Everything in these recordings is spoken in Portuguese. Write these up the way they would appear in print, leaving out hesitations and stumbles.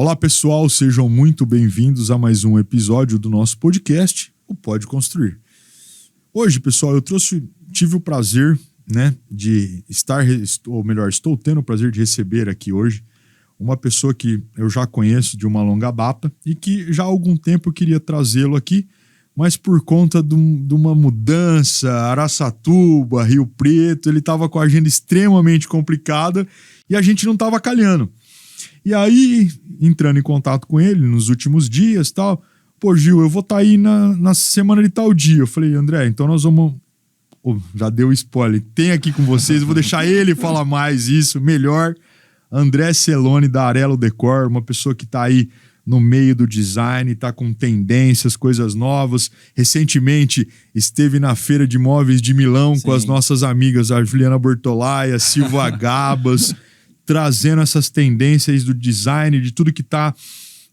Olá pessoal, sejam muito bem-vindos a mais um episódio do nosso podcast, o Pode Construir. Hoje, pessoal, tive o prazer, de estou tendo o prazer de receber aqui hoje uma pessoa que eu já conheço de uma longa data e que já há algum tempo eu queria trazê-lo aqui, mas por conta de uma mudança, Araçatuba, Rio Preto, ele estava com a agenda extremamente complicada e a gente não estava calhando. E aí, entrando em contato com ele nos últimos dias e tal, pô, Gil, eu vou estar aí na semana de tal dia. Eu falei, André, então nós vamos... Oh, já deu spoiler. Tem aqui com vocês, eu vou deixar ele falar mais isso, melhor. André Celone, da Arelo Decor, uma pessoa que está aí no meio do design, está com tendências, coisas novas. Recentemente esteve na Feira de Móveis de Milão. Sim. Com as nossas amigas, a Juliana Bortolai, a Silva Gabas, trazendo essas tendências do design, de tudo que está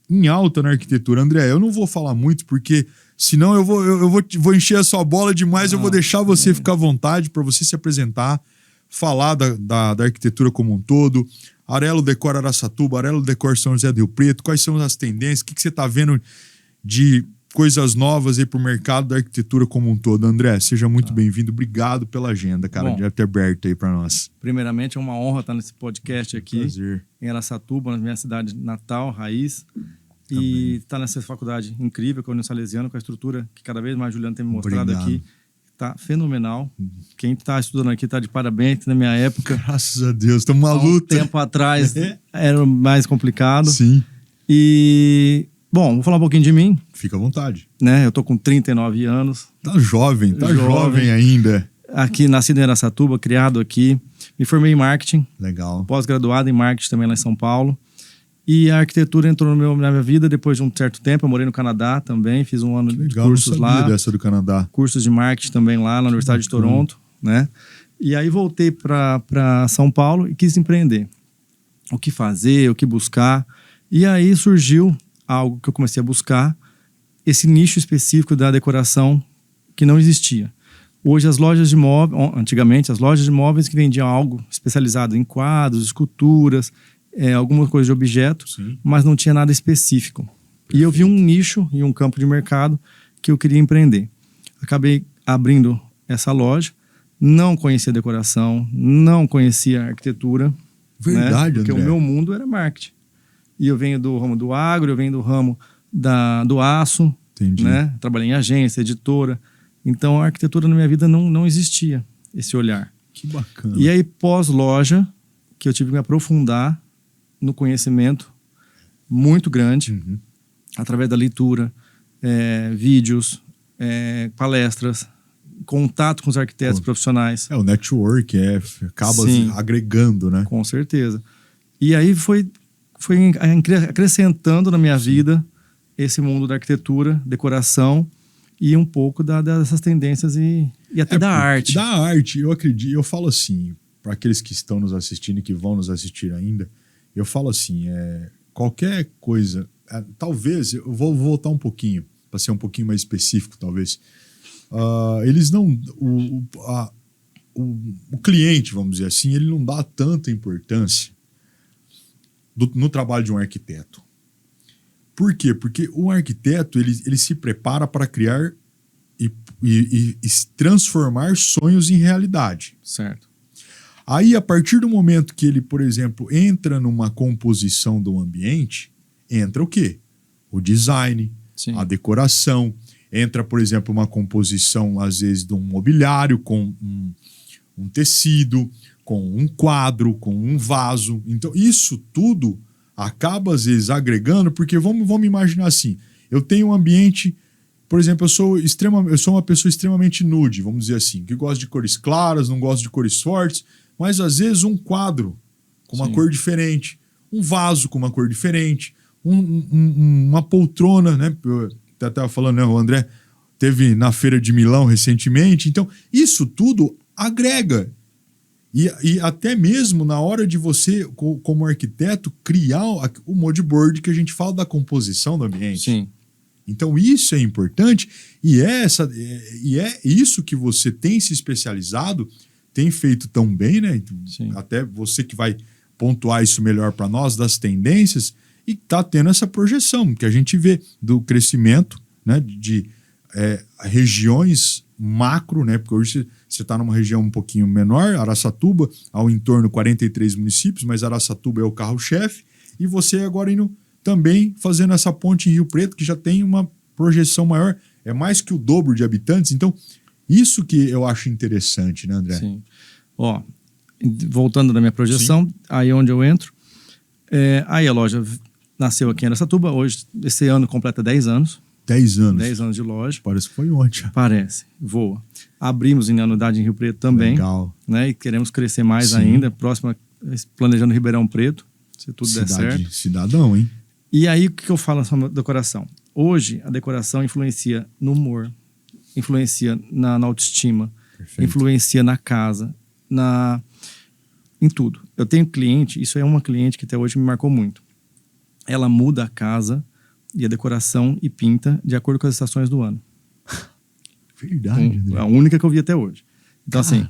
em alta na arquitetura. André, eu não vou falar muito, porque senão eu vou encher a sua bola demais. Eu vou deixar você ficar à vontade para você se apresentar, falar da arquitetura como um todo. Arelo Decor Araçatuba, Arelo Decor São José do Rio Preto, quais são as tendências, o que você está vendo de coisas novas aí para o mercado da arquitetura como um todo. André, seja muito bem-vindo, obrigado pela agenda, cara, de ter aberto aí para nós. Primeiramente, é uma honra estar nesse podcast aqui, prazer. Em Araçatuba, na minha cidade natal, raiz, e estar nessa faculdade incrível, que é a União Salesiana, com a estrutura que cada vez mais a Juliana tem me mostrado aqui. Tá fenomenal. Quem está estudando aqui está de parabéns. Na minha época, graças a Deus, estamos uma luta. Um tempo atrás era mais complicado. Sim. E, bom, vou falar um pouquinho de mim. Fica à vontade. Eu tô com 39 anos. Tá jovem ainda. Aqui, nascido em Araçatuba, criado aqui. Me formei em marketing. Legal. Pós-graduado em marketing também lá em São Paulo. E a arquitetura entrou na minha vida depois de um certo tempo. Eu morei no Canadá também, fiz um ano de cursos lá. Dessa do Canadá. Cursos de marketing também lá na Universidade de Toronto, E aí voltei para São Paulo e quis empreender. O que fazer, o que buscar. E aí surgiu algo que eu comecei a buscar, esse nicho específico da decoração que não existia. Hoje as lojas de móveis, antigamente as lojas de móveis que vendiam algo especializado em quadros, esculturas, alguma coisa de objeto, sim, mas não tinha nada específico. Perfeito. E eu vi um nicho e um campo de mercado que eu queria empreender. Acabei abrindo essa loja, não conhecia decoração, não conhecia arquitetura. Verdade, porque André. O meu mundo era marketing. E eu venho do ramo do agro, eu venho do ramo do aço. Entendi. Trabalhei em agência, editora. Então a arquitetura na minha vida não existia, esse olhar. Que bacana. E aí pós-loja, que eu tive que me aprofundar no conhecimento muito grande, através da leitura, vídeos, palestras, contato com os arquitetos profissionais. O network acaba agregando, né? Com certeza. E aí foi acrescentando na minha vida esse mundo da arquitetura, decoração e um pouco dessas tendências e até da arte. Da arte, eu acredito, eu falo assim, para aqueles que estão nos assistindo e que vão nos assistir ainda, eu falo assim, qualquer coisa, talvez, eu vou voltar um pouquinho, para ser um pouquinho mais específico, talvez. Eles não... O cliente, vamos dizer assim, ele não dá tanta importância no trabalho de um arquiteto. Por quê? Porque o arquiteto, ele se prepara para criar e transformar sonhos em realidade. Certo. Aí, a partir do momento que ele, por exemplo, entra numa composição do ambiente, entra o quê? O design, sim, a decoração. Entra, por exemplo, uma composição, às vezes, de um mobiliário com um tecido, com um quadro, com um vaso. Então, isso tudo acaba, às vezes, agregando, porque vamos imaginar assim, eu tenho um ambiente, por exemplo, eu sou uma pessoa extremamente nude, vamos dizer assim, que gosta de cores claras, não gosta de cores fortes, mas, às vezes, um quadro com uma cor diferente, um vaso com uma cor diferente, uma poltrona, né? Eu até estava falando, o André teve na Feira de Milão recentemente. Então, isso tudo agrega. E até mesmo na hora de você, como arquiteto, criar o mood board que a gente fala da composição do ambiente. Sim. Então, isso é importante e é isso que você tem se especializado, tem feito tão bem, né? Sim. Até você que vai pontuar isso melhor para nós, das tendências. e está tendo essa projeção que a gente vê do crescimento, né, de regiões macro, né, porque hoje você está numa região um pouquinho menor, Araçatuba, ao entorno 43 municípios, mas Araçatuba é o carro-chefe, e você agora indo também fazendo essa ponte em Rio Preto, que já tem uma projeção maior, é mais que o dobro de habitantes. Então, isso que eu acho interessante, né, André? Sim. Ó, voltando da minha projeção, sim, aí onde eu entro, aí a loja nasceu aqui em Araçatuba, hoje, esse ano completa 10 anos. 10 anos. 10 anos de loja. Parece que foi ontem. Parece, voa. Abrimos em unidade em Rio Preto também. Legal. Né, e queremos crescer mais, sim, ainda, próxima, planejando Ribeirão Preto, se tudo der certo. Cidadão, hein? E aí, o que eu falo sobre decoração? Hoje, a decoração influencia no humor, influencia na autoestima, perfeito, influencia na casa, em tudo. Eu tenho cliente, isso é uma cliente que até hoje me marcou muito. Ela muda a casa e a decoração e pinta de acordo com as estações do ano. Verdade, André. A única que eu vi até hoje. Então, assim,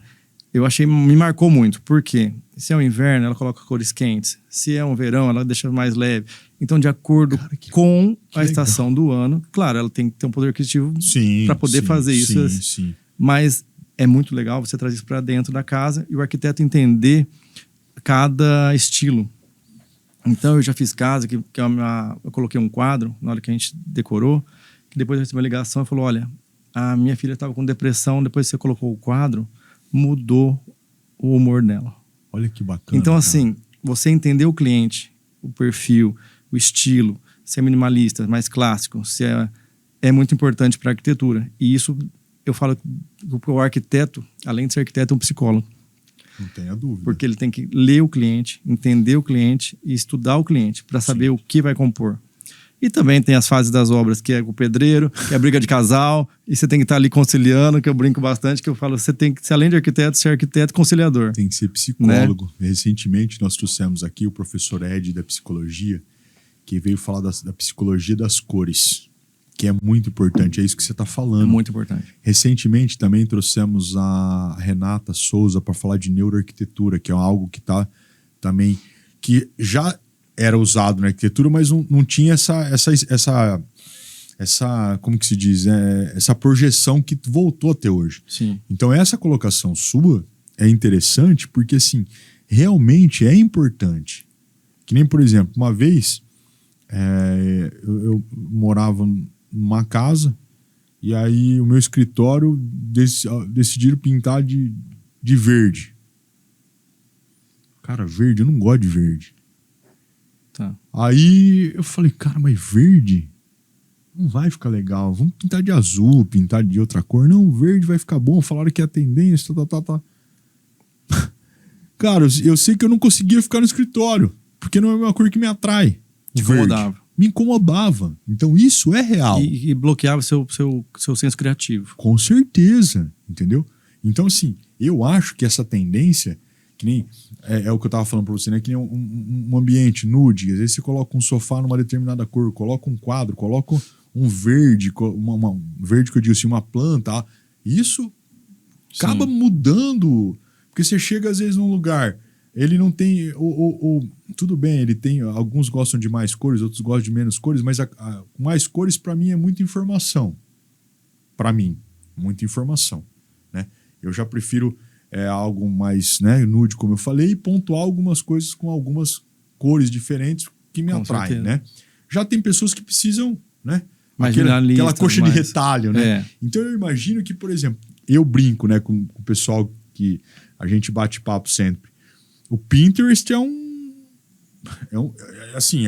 eu achei, me marcou muito, porque se é um inverno, ela coloca cores quentes. Se é um verão, ela deixa mais leve. Então, de acordo com a estação do ano, claro, ela tem que ter um poder aquisitivo para poder fazer isso. Sim. Mas é muito legal você trazer isso para dentro da casa e o arquiteto entender cada estilo. Então, eu já fiz casa, eu coloquei um quadro na hora que a gente decorou, que depois eu recebi uma ligação e falou, olha, a minha filha estava com depressão, depois que você colocou o quadro, mudou o humor dela. Olha que bacana. Então, assim, você entender o cliente, o perfil, o estilo, se é minimalista, mais clássico, se é muito importante para a arquitetura. E isso, eu falo que o arquiteto, além de ser arquiteto, é um psicólogo. Não tenha dúvida. Porque ele tem que ler o cliente, entender o cliente e estudar o cliente para saber o que vai compor. E também tem as fases das obras, que é o pedreiro, que é a briga de casal, e você tem que estar ali conciliando, que eu brinco bastante, que eu falo, você tem que, além de arquiteto, ser arquiteto conciliador. Tem que ser psicólogo. Né? Recentemente nós trouxemos aqui o professor Ed da psicologia, que veio falar da psicologia das cores, que é muito importante, é isso que você está falando. É muito importante. Recentemente também trouxemos a Renata Souza para falar de neuroarquitetura, que é algo que está também, que já era usado na arquitetura, mas não tinha essa como que se diz, essa projeção que voltou até hoje. Sim. Então essa colocação sua é interessante porque, assim, realmente é importante. Que nem, por exemplo, uma vez eu morava numa casa e aí o meu escritório decidiram pintar de verde. Cara, verde, eu não gosto de verde. Tá. Aí eu falei, cara, mas verde não vai ficar legal. Vamos pintar de azul, pintar de outra cor. Não, verde vai ficar bom. Falaram que é a tendência, tá. Cara, eu sei que eu não conseguia ficar no escritório, porque não é uma cor que me atrai. Te incomodava. Me incomodava. Então isso é real. E bloqueava seu senso criativo. Com certeza, entendeu? Então, assim, eu acho que essa tendência, que nem é o que eu tava falando pra você, né? Que nem um ambiente nude. Às vezes você coloca um sofá numa determinada cor, coloca um quadro, coloca um verde, verde que eu digo assim, uma planta. Isso acaba mudando. Porque você chega às vezes num lugar, ele não tem... tudo bem, ele tem... Alguns gostam de mais cores, outros gostam de menos cores, mas mais cores pra mim é muita informação. Pra mim, muita informação, né? Eu já prefiro... algo mais, né, nude, como eu falei, e pontuar algumas coisas com algumas cores diferentes que me atraem, né? Já tem pessoas que precisam, né? Aquela coxa de retalho, né? Então eu imagino que, por exemplo, eu brinco, né, com o pessoal que a gente bate papo sempre. O Pinterest é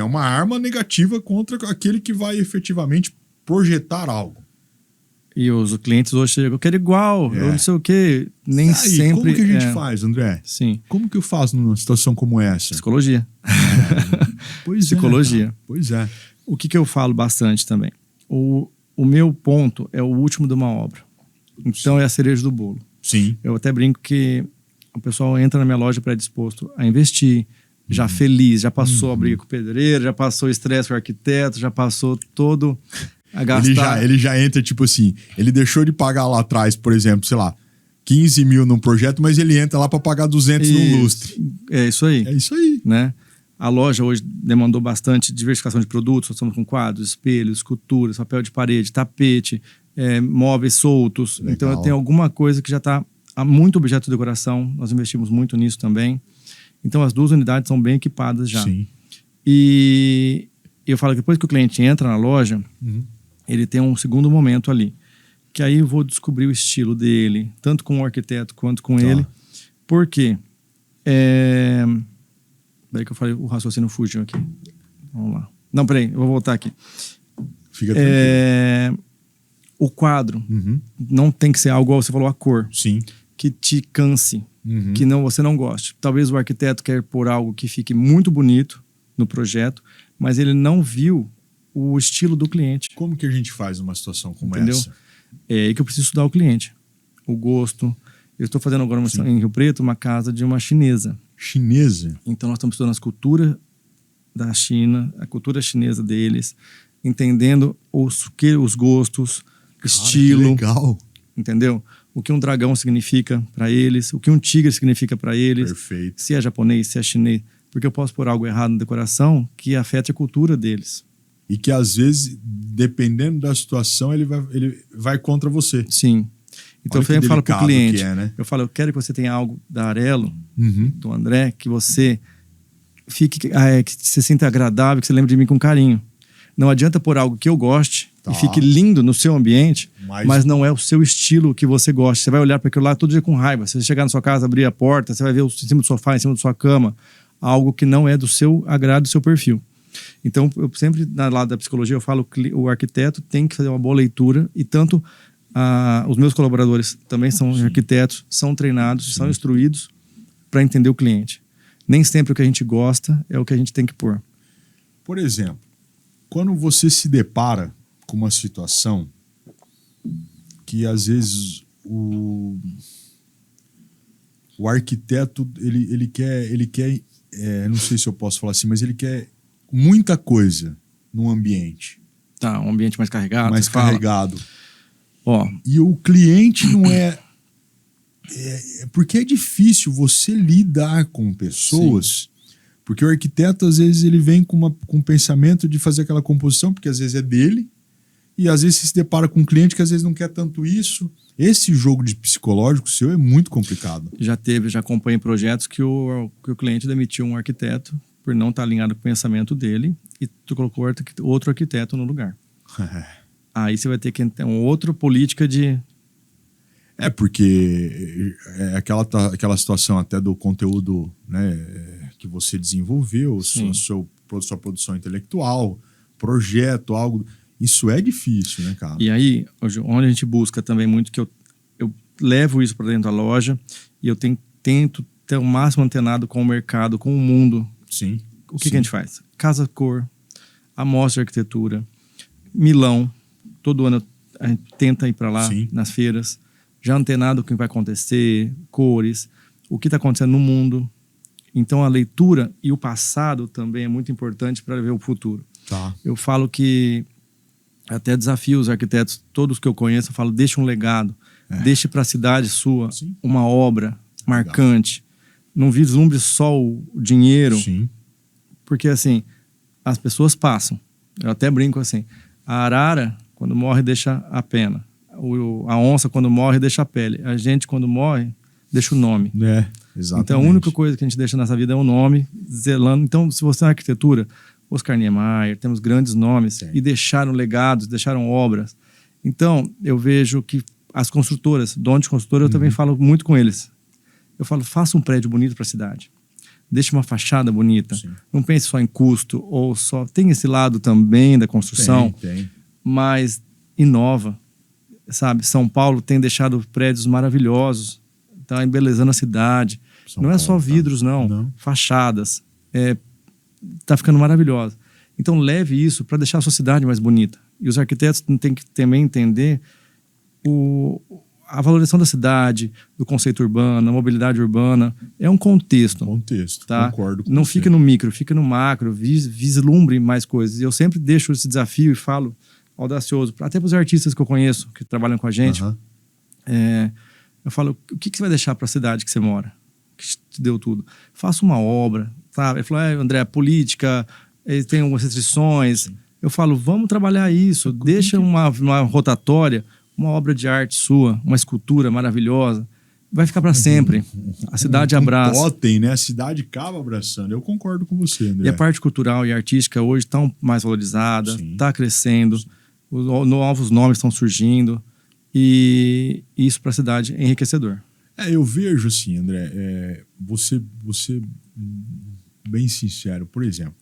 uma arma negativa contra aquele que vai efetivamente projetar algo. E os clientes hoje chegam, eu quero igual, eu não sei o quê. Nem aí, sempre... Como que a gente faz, André? Sim. Como que eu faço numa situação como essa? Psicologia. Pois Psicologia. Cara. Pois é. O que eu falo bastante também? O meu ponto é o último de uma obra. Então é a cereja do bolo. Sim. Eu até brinco que o pessoal entra na minha loja predisposto a investir, já feliz, já passou a briga com o pedreiro, já passou o estresse com o arquiteto, já passou todo... Ele já entra, tipo assim, ele deixou de pagar lá atrás, por exemplo, sei lá, 15 mil num projeto, mas ele entra lá para pagar 200 num lustre. É isso aí. É isso aí. Né? A loja hoje demandou bastante diversificação de produtos. Nós estamos com quadros, espelhos, esculturas, papel de parede, tapete, móveis soltos. Legal. Então, eu tenho alguma coisa que já está... Há muito objeto de decoração. Nós investimos muito nisso também. Então, as 2 unidades são bem equipadas já. Sim. E eu falo que depois que o cliente entra na loja, ele tem um segundo momento ali. Que aí eu vou descobrir o estilo dele, tanto com o arquiteto quanto com ele. Por quê? Peraí que eu falei, o raciocínio fugiu aqui. Vamos lá. Não, peraí, eu vou voltar aqui. Fica tranquilo. O quadro não tem que ser algo, igual você falou, a cor. Sim. Que te canse, que você não goste. Talvez o arquiteto quer pôr algo que fique muito bonito no projeto, mas ele não viu o estilo do cliente. Como que a gente faz numa situação como Entendeu? essa? É aí que eu preciso estudar o cliente. O gosto. Eu estou fazendo agora em Rio Preto uma casa de uma chinesa. Chinesa? Então nós estamos estudando a cultura da China, a cultura chinesa deles, entendendo os gostos, estilo. Que legal. Entendeu? O que um dragão significa para eles, o que um tigre significa para eles. Perfeito. Se é japonês, se é chinês. Porque eu posso pôr algo errado na decoração que afete a cultura deles. E que às vezes, dependendo da situação, ele vai contra você. Sim. Então Olha eu sempre falo para o delicado cliente, que é, né? eu falo, eu quero que você tenha algo da Arello, do André, que você fique, que se sinta agradável, que você lembre de mim com carinho. Não adianta pôr algo que eu goste e fique lindo no seu ambiente, mas não é o seu estilo que você gosta. Você vai olhar para aquilo lá todo dia com raiva. Se você chegar na sua casa, abrir a porta, você vai ver em cima do sofá, em cima da sua cama, algo que não é do seu agrado, do seu perfil. Então, eu sempre, na lado da psicologia, eu falo que o arquiteto tem que fazer uma boa leitura e tanto os meus colaboradores também são arquitetos, são treinados, são instruídos para entender o cliente. Nem sempre o que a gente gosta é o que a gente tem que pôr. Por exemplo, quando você se depara com uma situação que às vezes o arquiteto ele quer não sei se eu posso falar assim, mas ele quer muita coisa no ambiente. Tá, um ambiente mais carregado. Mais carregado. Ó. E o cliente não porque é difícil você lidar com pessoas. Sim. Porque o arquiteto, às vezes, ele vem com um pensamento de fazer aquela composição, porque às vezes é dele, e às vezes se depara com um cliente que às vezes não quer tanto isso. Esse jogo de psicológico seu é muito complicado. Já acompanhei projetos que o cliente demitiu um arquiteto por não estar alinhado com o pensamento dele e tu colocou outro arquiteto no lugar. Aí você vai ter que ter uma outra política de... Porque é aquela situação até do conteúdo, né, que você desenvolveu, sua produção intelectual, projeto, algo... Isso é difícil, né, cara? E aí, onde a gente busca também muito, que eu levo isso para dentro da loja e eu tento ter o máximo antenado com o mercado, com o mundo. Sim. O que a gente faz? Casa Cor, a Mostra de Arquitetura, Milão. Todo ano a gente tenta ir para lá, nas feiras, já antenado com o que vai acontecer, cores, o que está acontecendo no mundo. Então, a leitura e o passado também é muito importante para ver o futuro. Tá. Eu falo que até desafio os arquitetos, todos que eu conheço, eu falo, deixa um legado, deixe para a cidade sua uma obra marcante. Não vislumbre só o dinheiro, porque assim, as pessoas passam. Eu até brinco assim, a arara, quando morre, deixa a pena. A onça, quando morre, deixa a pele. A gente, quando morre, deixa o nome. Exatamente. Então, a única coisa que a gente deixa nessa vida é o nome, zelando. Então, se você é arquitetura... Oscar Niemeyer, temos grandes nomes e deixaram legados, deixaram obras. Então, eu vejo que as construtoras, dono de construtora, eu também falo muito com eles. Eu falo, faça um prédio bonito para a cidade. Deixe uma fachada bonita. Não pense só em custo ou só... Tem esse lado também da construção, mas inova, sabe? São Paulo tem deixado prédios maravilhosos, está embelezando a cidade. Não é só vidros, não. Fachadas. Está ficando maravilhosa. Então leve isso para deixar a sua cidade mais bonita. E os arquitetos têm que também entender a valorização da cidade, do conceito urbano, a mobilidade urbana. É um contexto. Tá? Concordo com Não você. fica no micro, fica no macro, vislumbre mais coisas. E eu sempre deixo esse desafio e falo audacioso, até para os artistas que eu conheço, que trabalham com a gente. Eu falo, o que você vai deixar para a cidade que você mora? que te deu tudo. Faça uma obra, sabe? Ele falou, André, a política tem algumas restrições. Sim. Eu falo, vamos trabalhar isso. Deixa uma rotatória, uma obra de arte sua, uma escultura maravilhosa. Vai ficar para sempre. A cidade abraça. Totem, né? A cidade acaba abraçando. Eu concordo com você, André. E a parte cultural e artística hoje estão mais valorizada, está crescendo, novos nomes estão surgindo, e isso para a cidade é enriquecedor. Eu vejo assim, André, você bem sincero, por exemplo,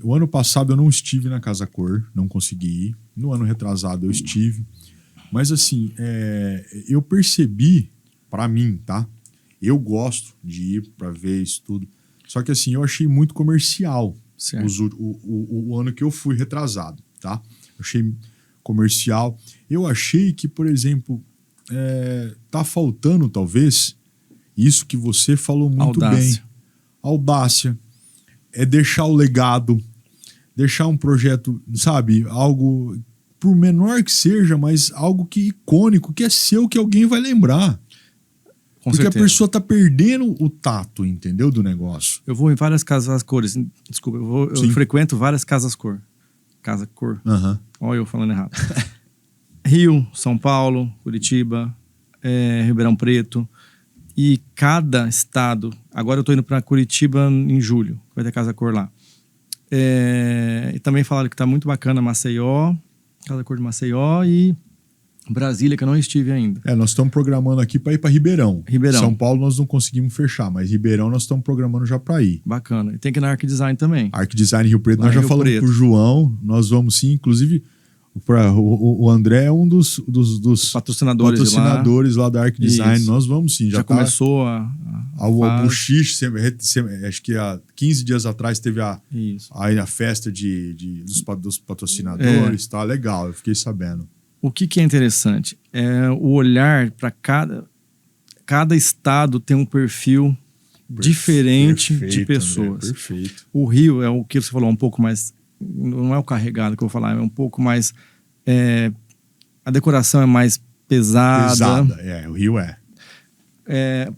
o ano passado eu não estive na Casa Cor, não consegui ir. No ano retrasado eu estive. Mas assim, eu percebi, para mim, tá? Eu gosto de ir para ver isso tudo. Só que assim, eu achei muito comercial o ano que eu fui retrasado, tá? Eu achei comercial. Eu achei que, por exemplo, tá faltando talvez isso que você falou muito bem. Audácia. É deixar o legado, deixar um projeto, sabe? Algo, por menor que seja, mas algo que icônico, que é seu, que alguém vai lembrar. Com Porque certeza. a pessoa tá perdendo o tato, entendeu? Do negócio. Eu vou em várias casas cores. Desculpa, eu frequento várias casas cor. Casa cor. Olha eu falando errado. Rio, São Paulo, Curitiba, Ribeirão Preto. E cada estado... Agora eu tô indo para Curitiba em julho. Vai ter casa cor lá. E também falaram que tá muito bacana Maceió. Casa cor de Maceió e... Brasília, que eu não estive ainda. Nós estamos programando aqui para ir para Ribeirão. São Paulo nós não conseguimos fechar, mas Ribeirão nós estamos programando já para ir. Bacana. E tem que ir na Arc Design também. Arc Design Rio Preto, nós já falamos pro João, nós vamos sim, inclusive o André é um dos patrocinadores lá da Arc Design. Isso. Nós vamos sim. Já começou o buchiche, acho que há 15 dias atrás teve a festa dos patrocinadores, tá legal, eu fiquei sabendo. O que é interessante é o olhar para cada estado tem um perfil diferente de pessoas. André, perfeito. O Rio é o que você falou, um pouco mais, não é o carregado que eu vou falar, é um pouco mais, a decoração é mais pesada. O Rio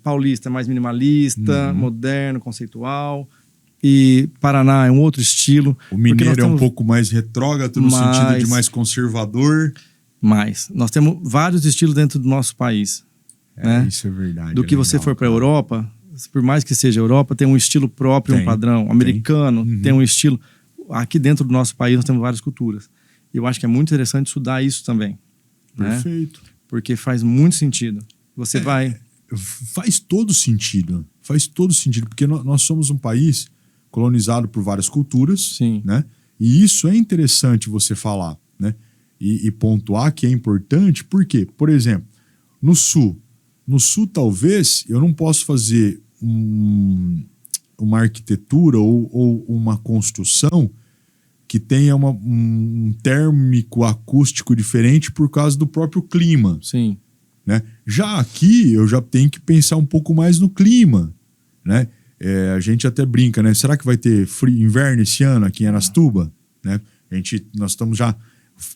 Paulista é mais minimalista, moderno, conceitual. E Paraná é um outro estilo. O mineiro é um pouco mais retrógrado no sentido de mais conservador. Mas nós temos vários estilos dentro do nosso país. Né? Isso é verdade. Do que você for para a Europa, por mais que seja Europa, tem um estilo próprio, um padrão. Americano tem um estilo. Aqui dentro do nosso país nós temos várias culturas. E eu acho que é muito interessante estudar isso também. Perfeito. Né? Porque faz muito sentido. Você vai... Faz todo sentido. Faz todo sentido. Porque nós somos um país colonizado por várias culturas. Sim. Né? E isso é interessante você falar, né? E pontuar que é importante, porque, por exemplo, no Sul talvez eu não possa fazer uma arquitetura ou uma construção que tenha um térmico acústico diferente por causa do próprio clima. Sim. Né? Já aqui eu já tenho que pensar um pouco mais no clima, né? A gente até brinca, né? Será que vai ter inverno esse ano aqui em Araçatuba? Né? Nós estamos já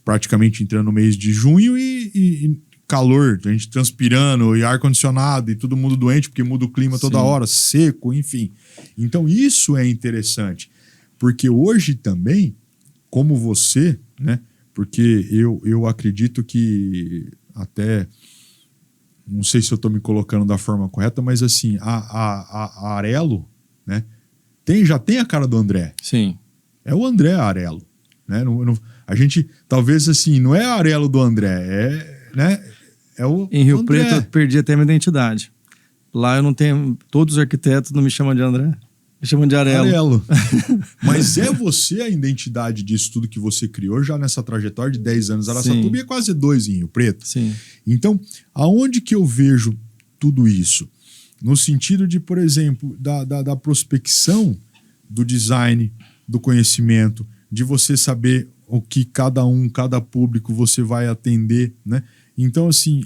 praticamente entrando no mês de junho e calor, a gente transpirando e ar-condicionado e todo mundo doente porque muda o clima toda hora, seco, enfim. Então isso é interessante, porque hoje também, como você, né? Porque eu acredito que até, não sei se eu estou me colocando da forma correta, mas assim, a Arello, né? Já tem a cara do André. Sim. É o André Arello, né? A gente, talvez assim, não é a Arello do André, né? Em Rio André. Preto eu perdi até a minha identidade. Lá eu não tenho, todos os arquitetos não me chamam de André, me chamam de Arello. Mas é você a identidade disso tudo que você criou já nessa trajetória de 10 anos. Araçatuba é quase 2 em Rio Preto. Sim. Então, aonde que eu vejo tudo isso? No sentido de, por exemplo, da prospecção do design, do conhecimento, de você saber o que cada público você vai atender, né? Então, assim,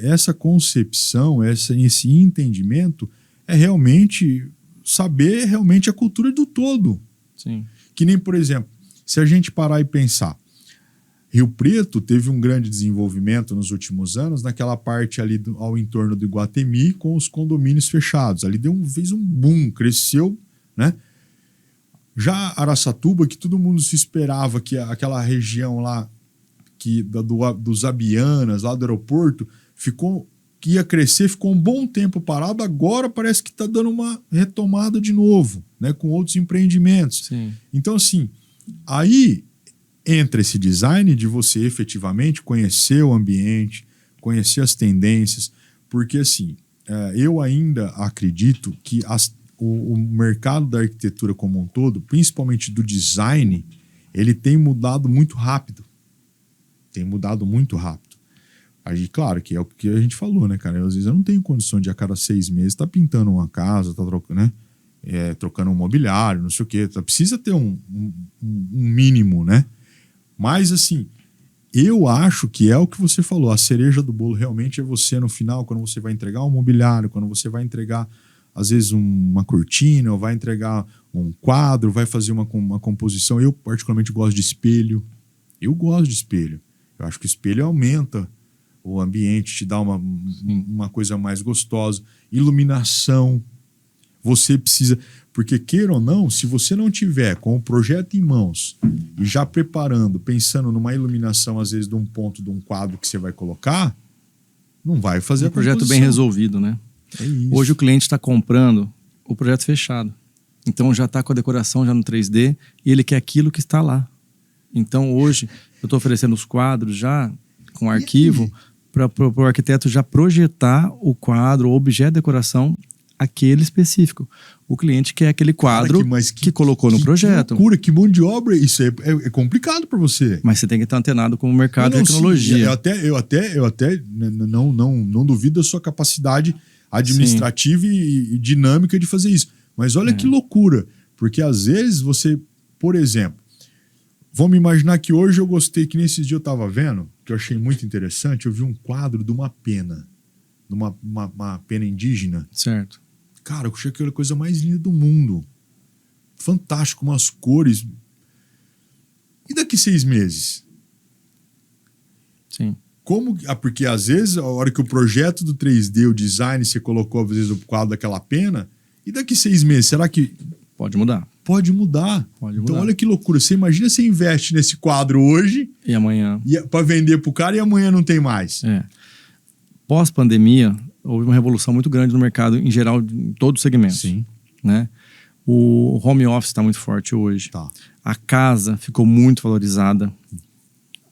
essa concepção, esse entendimento é realmente saber realmente a cultura do todo. Sim. Que nem, por exemplo, se a gente parar e pensar, Rio Preto teve um grande desenvolvimento nos últimos anos naquela parte ali ao entorno do Iguatemi com os condomínios fechados. Ali fez um boom, cresceu, né? Já Araçatuba, que todo mundo se esperava que aquela região lá dos Abianas, lá do aeroporto, que ia crescer, ficou um bom tempo parado, agora parece que está dando uma retomada de novo, né, com outros empreendimentos. Sim. Então, assim, aí entra esse design de você efetivamente conhecer o ambiente, conhecer as tendências, porque, assim, eu ainda acredito que o mercado da arquitetura como um todo, principalmente do design, ele tem mudado muito rápido. Tem mudado muito rápido. Aí, claro, que é o que a gente falou, né, cara? Às vezes eu não tenho condição de a cada 6 meses estar pintando uma casa, trocando, né? Trocando um mobiliário, não sei o quê. Precisa ter um mínimo, né? Mas, assim, eu acho que é o que você falou. A cereja do bolo realmente é você, no final, quando você vai entregar um mobiliário, quando você vai entregar, às vezes, uma cortina, ou vai entregar um quadro, vai fazer uma composição. Eu, particularmente, gosto de espelho. Eu gosto de espelho. Eu acho que o espelho aumenta o ambiente, te dá uma coisa mais gostosa. Iluminação. Você precisa... Porque, queira ou não, se você não tiver com o projeto em mãos e já preparando, pensando numa iluminação, às vezes, de um ponto de um quadro que você vai colocar, não vai fazer a projeto composição. bem resolvido, né? É isso. Hoje o cliente está comprando o projeto fechado. Então já está com a decoração já no 3D e ele quer aquilo que está lá. Então hoje eu estou oferecendo os quadros já com arquivo para o arquiteto já projetar o quadro, o objeto de decoração, aquele específico. O cliente quer aquele quadro que colocou no projeto. Que loucura, que mão de obra. Isso é complicado para você. Mas você tem que estar antenado com o mercado e tecnologia. Eu até não duvido da sua capacidade administrativa e dinâmica de fazer isso. Mas olha que loucura. Porque às vezes você, por exemplo, vamos imaginar que hoje eu gostei, que nesses dias eu estava vendo, que eu achei muito interessante, eu vi um quadro de uma pena, de uma pena indígena. Certo. Cara, eu achei aquela coisa mais linda do mundo. Fantástico, umas cores. E daqui 6 meses? Sim. Porque às vezes, a hora que o projeto do 3D, o design, você colocou às vezes o quadro daquela pena, e daqui 6 meses, será que... Pode mudar. Pode mudar. Pode então mudar. Olha que loucura. Você imagina você investe nesse quadro hoje... E amanhã... para vender pro cara e amanhã não tem mais. Pós-pandemia, houve uma revolução muito grande no mercado, em geral, em todos os segmentos. Sim. Né? O home office está muito forte hoje. Tá. A casa ficou muito valorizada,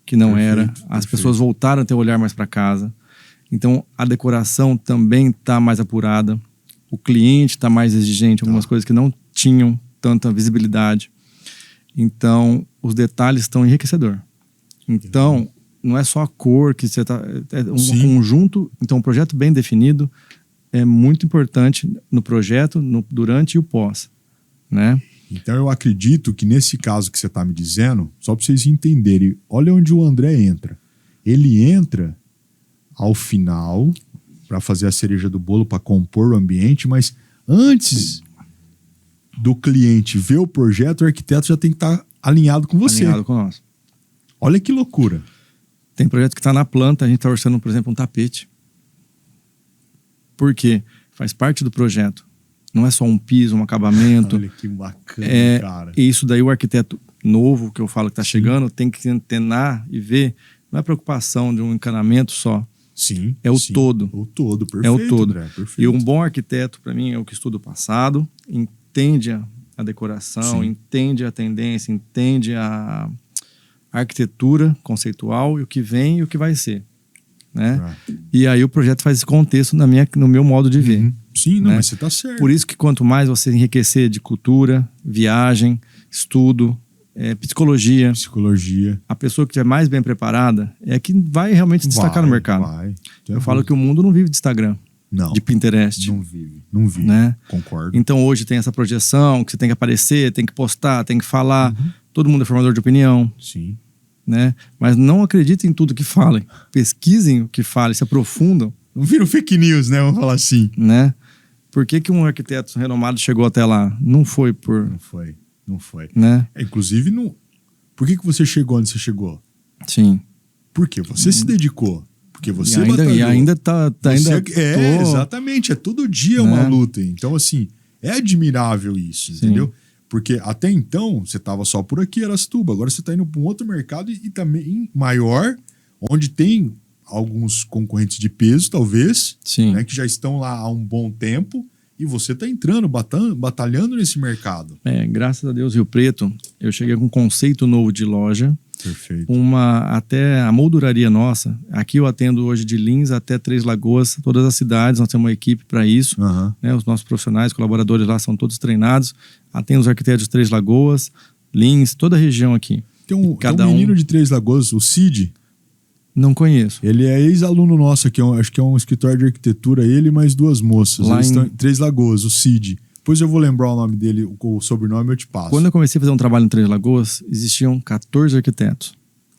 que não era. As pessoas voltaram a ter um olhar mais para casa. Então, a decoração também está mais apurada. O cliente está mais exigente, algumas coisas que não tinham tanta visibilidade. Então, os detalhes estão enriquecedor. Então, não é só a cor que você está... É um conjunto. Então, um projeto bem definido é muito importante no projeto, durante e o pós, né? Então, eu acredito que nesse caso que você está me dizendo, só para vocês entenderem, olha onde o André entra. Ele entra ao final para fazer a cereja do bolo, para compor o ambiente, mas antes do cliente ver o projeto, o arquiteto já tem que estar alinhado com você. Alinhado com nós. Olha que loucura. Tem projeto que está na planta, a gente está orçando, por exemplo, um tapete. Por quê? Faz parte do projeto. Não é só um piso, um acabamento. Olha que bacana, cara. E isso daí o arquiteto novo, que eu falo que está chegando, tem que antenar e ver. Não é preocupação de um encanamento só. Sim. É o todo. O todo, perfeito. É o todo. André, perfeito. E um bom arquiteto, para mim, é o que estuda o passado, entende a decoração, entende a tendência, entende a arquitetura conceitual e o que vem e o que vai ser. Né? E aí o projeto faz esse contexto no meu modo de ver. Sim, não, né? mas você tá certo. Por isso que quanto mais você enriquecer de cultura, viagem, estudo, psicologia, a pessoa que estiver mais bem preparada é que vai realmente se destacar no mercado. Eu falo que o mundo não vive de Instagram, de Pinterest. Não vive, né? Concordo. Então hoje tem essa projeção que você tem que aparecer, tem que postar, tem que falar. Todo mundo é formador de opinião. Sim. Né? Mas não acreditem em tudo que falem. Pesquisem o que falem, se aprofundam. Não viram fake news, né? Vamos falar assim. Né? Por que um arquiteto renomado chegou até lá? Não foi por... Não foi. Né? Inclusive, não... Por que você chegou onde você chegou? Sim. Por quê? Você se dedicou. Porque você e ainda tá exatamente. É todo dia uma luta. Então, assim, é admirável isso, entendeu? Porque até então, você estava só por aqui, Araçatuba. Agora você está indo para um outro mercado e também maior, onde tem alguns concorrentes de peso, talvez, né, que já estão lá há um bom tempo. E você está entrando, batalhando nesse mercado. Graças a Deus, Rio Preto, eu cheguei com um conceito novo de loja. Perfeito. Até a molduraria nossa. Aqui eu atendo hoje de Lins até Três Lagoas, todas as cidades, nós temos uma equipe para isso. Né? Os nossos profissionais, colaboradores lá são todos treinados. Atendo os arquitetos de Três Lagoas, Lins, toda a região aqui. Tem um menino de Três Lagoas, o Cid. Não conheço. Ele é ex-aluno nosso aqui, acho que é um escritório de arquitetura, ele e mais duas moças. Eles estão em Três Lagoas, o Cid. Depois eu vou lembrar o nome dele, o sobrenome eu te passo. Quando eu comecei a fazer um trabalho em Três Lagoas, existiam 14 arquitetos.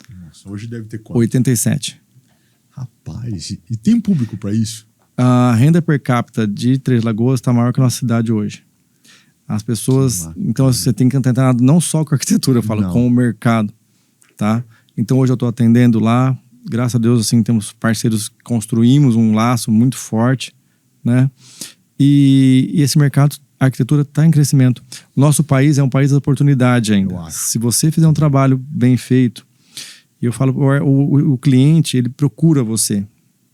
Nossa, hoje deve ter quanto? 87. Rapaz, e tem público para isso? A renda per capita de Três Lagoas está maior que a nossa cidade hoje. As pessoas... Então você tem que tentar não só com a arquitetura, eu falo, com o mercado. Tá? Então hoje eu estou atendendo lá. Graças a Deus, assim, temos parceiros, construímos um laço muito forte, né? E esse mercado, a arquitetura está em crescimento. O nosso país é um país de oportunidade ainda. Se você fizer um trabalho bem feito, e eu falo, o cliente, ele procura você.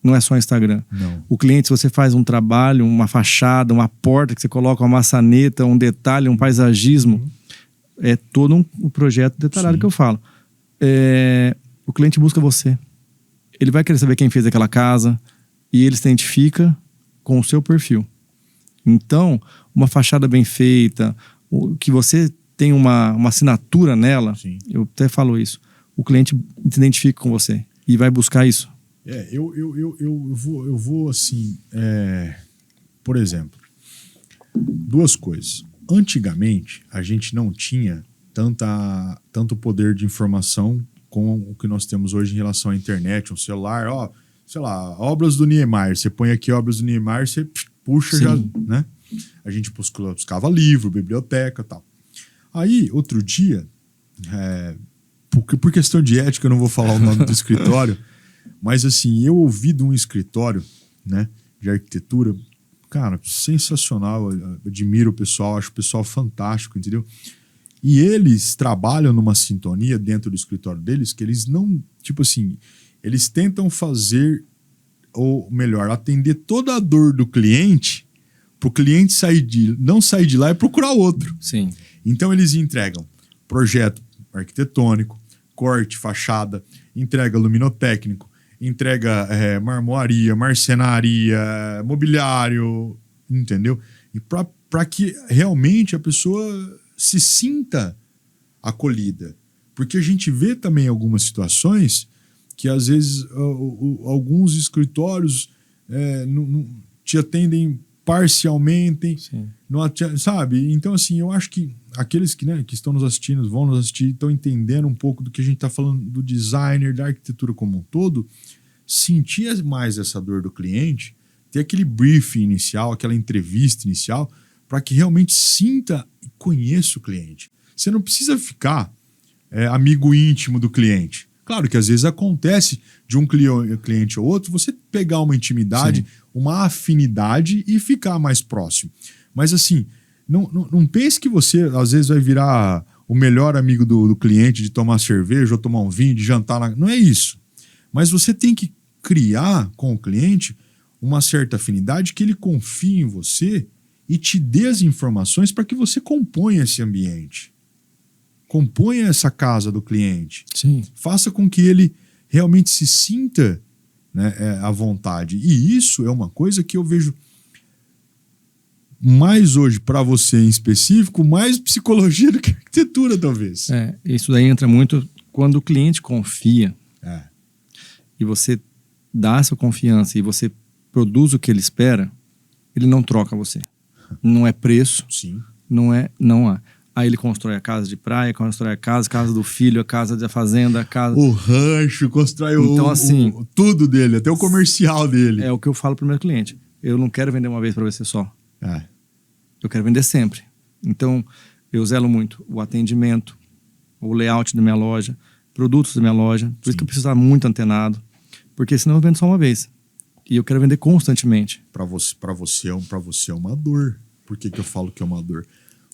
Não é só Instagram. Não. O cliente, se você faz um trabalho, uma fachada, uma porta que você coloca uma maçaneta, um detalhe, um paisagismo, é todo um projeto detalhado que eu falo. O cliente busca você. Ele vai querer saber quem fez aquela casa e ele se identifica com o seu perfil. Então, uma fachada bem feita, que você tem uma assinatura nela, eu até falo isso, o cliente se identifica com você e vai buscar isso. Eu vou assim, por exemplo, duas coisas. Antigamente, a gente não tinha tanto poder de informação com o que nós temos hoje em relação à internet, um celular, sei lá, obras do Niemeyer. Você põe aqui obras do Niemeyer, você puxa já, né? A gente buscava livro, biblioteca e tal. Aí, outro dia, por questão de ética, eu não vou falar o nome do escritório, mas assim, eu ouvi de um escritório, né, de arquitetura, cara, sensacional, eu admiro o pessoal, acho o pessoal fantástico, entendeu? E eles trabalham numa sintonia dentro do escritório deles que eles não, tipo assim, eles tentam fazer, ou melhor, atender toda a dor do cliente para o cliente não sair de lá e procurar outro. Sim. Então eles entregam projeto arquitetônico, corte, fachada, entrega luminotécnico, entrega marmoaria, marcenaria, mobiliário, entendeu? E para que realmente a pessoa se sinta acolhida. Porque a gente vê também algumas situações que às vezes alguns escritórios não te atendem parcialmente, sabe? Então assim, eu acho que aqueles que estão nos assistindo, vão nos assistir, estão entendendo um pouco do que a gente está falando do designer, da arquitetura como um todo, sentir mais essa dor do cliente, ter aquele briefing inicial, aquela entrevista inicial, para que realmente sinta e conheça o cliente. Você não precisa ficar amigo íntimo do cliente. Claro que às vezes acontece de um cliente ou outro você pegar uma intimidade, uma afinidade e ficar mais próximo. Mas assim, não pense que você às vezes vai virar o melhor amigo do cliente, de tomar cerveja ou tomar um vinho, de jantar. Não é isso. Mas você tem que criar com o cliente uma certa afinidade, que ele confie em você e te dê as informações para que você componha esse ambiente. Componha essa casa do cliente. Sim. Faça com que ele realmente se sinta, né, à vontade. E isso é uma coisa que eu vejo mais hoje para você em específico, mais psicologia do que arquitetura, talvez. Isso daí entra muito quando o cliente confia e você dá essa confiança e você produz o que ele espera, ele não troca você. Não é preço, não há. Aí ele constrói a casa de praia, constrói a casa do filho, a casa da fazenda, a casa... O rancho, constrói assim, tudo dele, até o comercial dele. É o que eu falo pro meu cliente. Eu não quero vender uma vez para você só. Eu quero vender sempre. Então, eu zelo muito o atendimento, o layout da minha loja. produtos da minha loja. Por isso que eu preciso estar muito antenado. Porque senão eu vendo só uma vez. E eu quero vender constantemente. Para você é uma dor. Por que eu falo que é uma dor?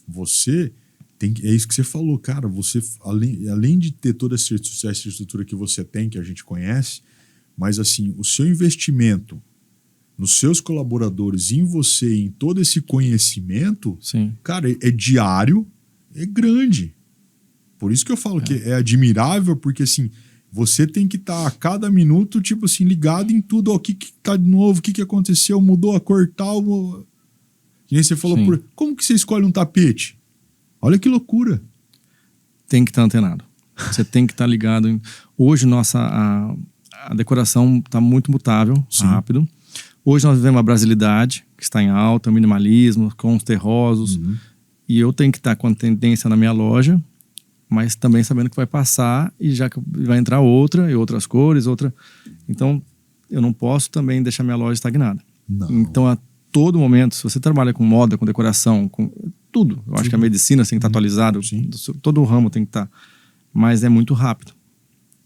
Você tem é isso que você falou, cara. Você, além de ter toda essa estrutura que você tem, que a gente conhece, mas assim, o seu investimento nos seus colaboradores, em você, em todo esse conhecimento, Sim. cara, é diário, é grande. Por isso que eu falo que é admirável, porque assim, você tem que estar a cada minuto, tipo assim, ligado em tudo. Ó, o que tá de novo, o que aconteceu, mudou a cor tal. Que nem você falou, como que você escolhe um tapete? Olha que loucura. Tem que estar antenado. Você tem que estar ligado. Hoje, a decoração está muito mutável, rápido. Hoje nós vivemos a brasilidade, que está em alta, o minimalismo, com os terrosos. E eu tenho que estar com a tendência na minha loja, mas também sabendo que vai passar e já que vai entrar outra, e outras cores, outra. Então, eu não posso também deixar minha loja estagnada. Não. Então, a todo momento, se você trabalha com moda, com decoração, com tudo, eu acho que a medicina tem que estar atualizada, todo o ramo tem que estar, mas é muito rápido.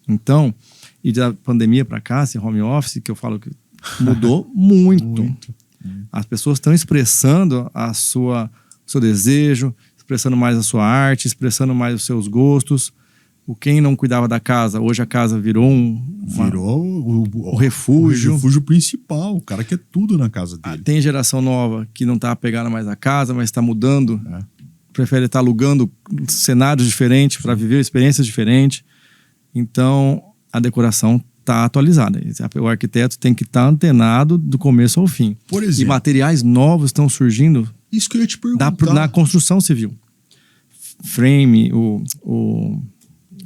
Então, e da pandemia para cá, esse home office, que eu falo que mudou muito. As pessoas estão expressando o seu desejo, expressando mais a sua arte, expressando mais os seus gostos. Quem não cuidava da casa, hoje a casa virou o refúgio. O refúgio principal, o cara quer tudo na casa dele. Tem geração nova que não está apegada mais à casa, mas está mudando. Prefere estar alugando cenários diferentes para viver experiências diferentes. Então, a decoração está atualizada. O arquiteto tem que estar antenado do começo ao fim. Por exemplo, e materiais novos estão surgindo. Isso que eu ia te perguntar. Na construção civil. Frame,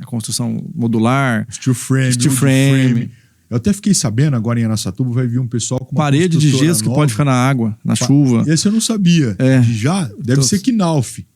a construção modular. Steel frame. Eu até fiquei sabendo, agora em Araçatuba vai vir um pessoal com uma parede de gesso nova, que pode ficar na água, na chuva. Esse eu não sabia. Já deve ser Knauf.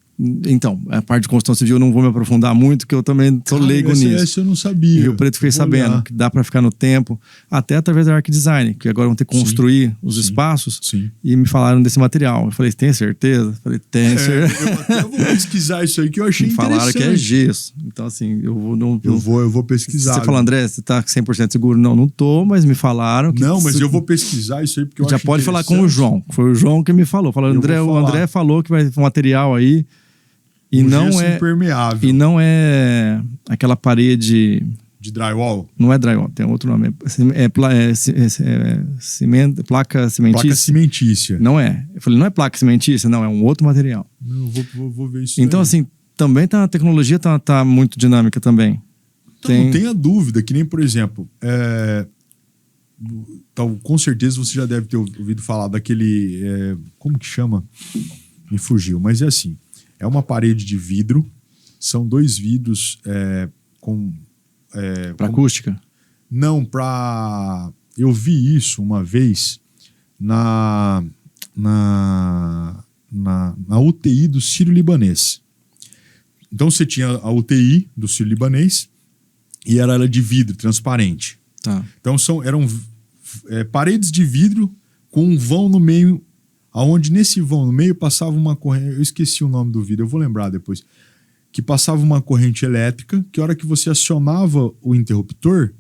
Então, a parte de construção civil eu não vou me aprofundar muito, que eu também sou leigo nisso. Esse eu não sabia. E o Preto fiquei sabendo que dá para ficar no tempo, até através da Arc Design, que agora vão ter que construir os espaços. E me falaram desse material. Eu falei, tem certeza? Eu falei, tem certeza. Eu vou pesquisar isso aí que eu achei interessante. Me falaram que é gesso. Então, assim, eu vou pesquisar. Você falou, André, você tá 100% seguro? Não tô, mas me falaram que... Não, mas eu vou pesquisar isso aí porque eu acho já pode falar com o João. Foi o João que me falou. O André falou que vai ter um material aí. E não é impermeável. E não é aquela parede de drywall. Não é drywall, tem outro nome. Cimento, placa cimentícia. Placa cimentícia. Não é. Eu falei, não é placa cimentícia, não, é um outro material. Eu vou ver isso. Então, assim, também a tecnologia tá muito dinâmica também. Então, não tenha dúvida, que nem, por exemplo, com certeza você já deve ter ouvido falar daquele. Como que chama? Me fugiu, mas é assim. É uma parede de vidro, são 2 vidros para acústica? Não, para... Eu vi isso uma vez na UTI do Sírio-Libanês. Então você tinha a UTI do Sírio-Libanês e era de vidro, transparente. Tá. Então eram paredes de vidro com um vão no meio, aonde nesse vão no meio passava uma corrente, eu esqueci o nome do vidro, eu vou lembrar depois, que passava uma corrente elétrica, que a hora que você acionava o interruptor,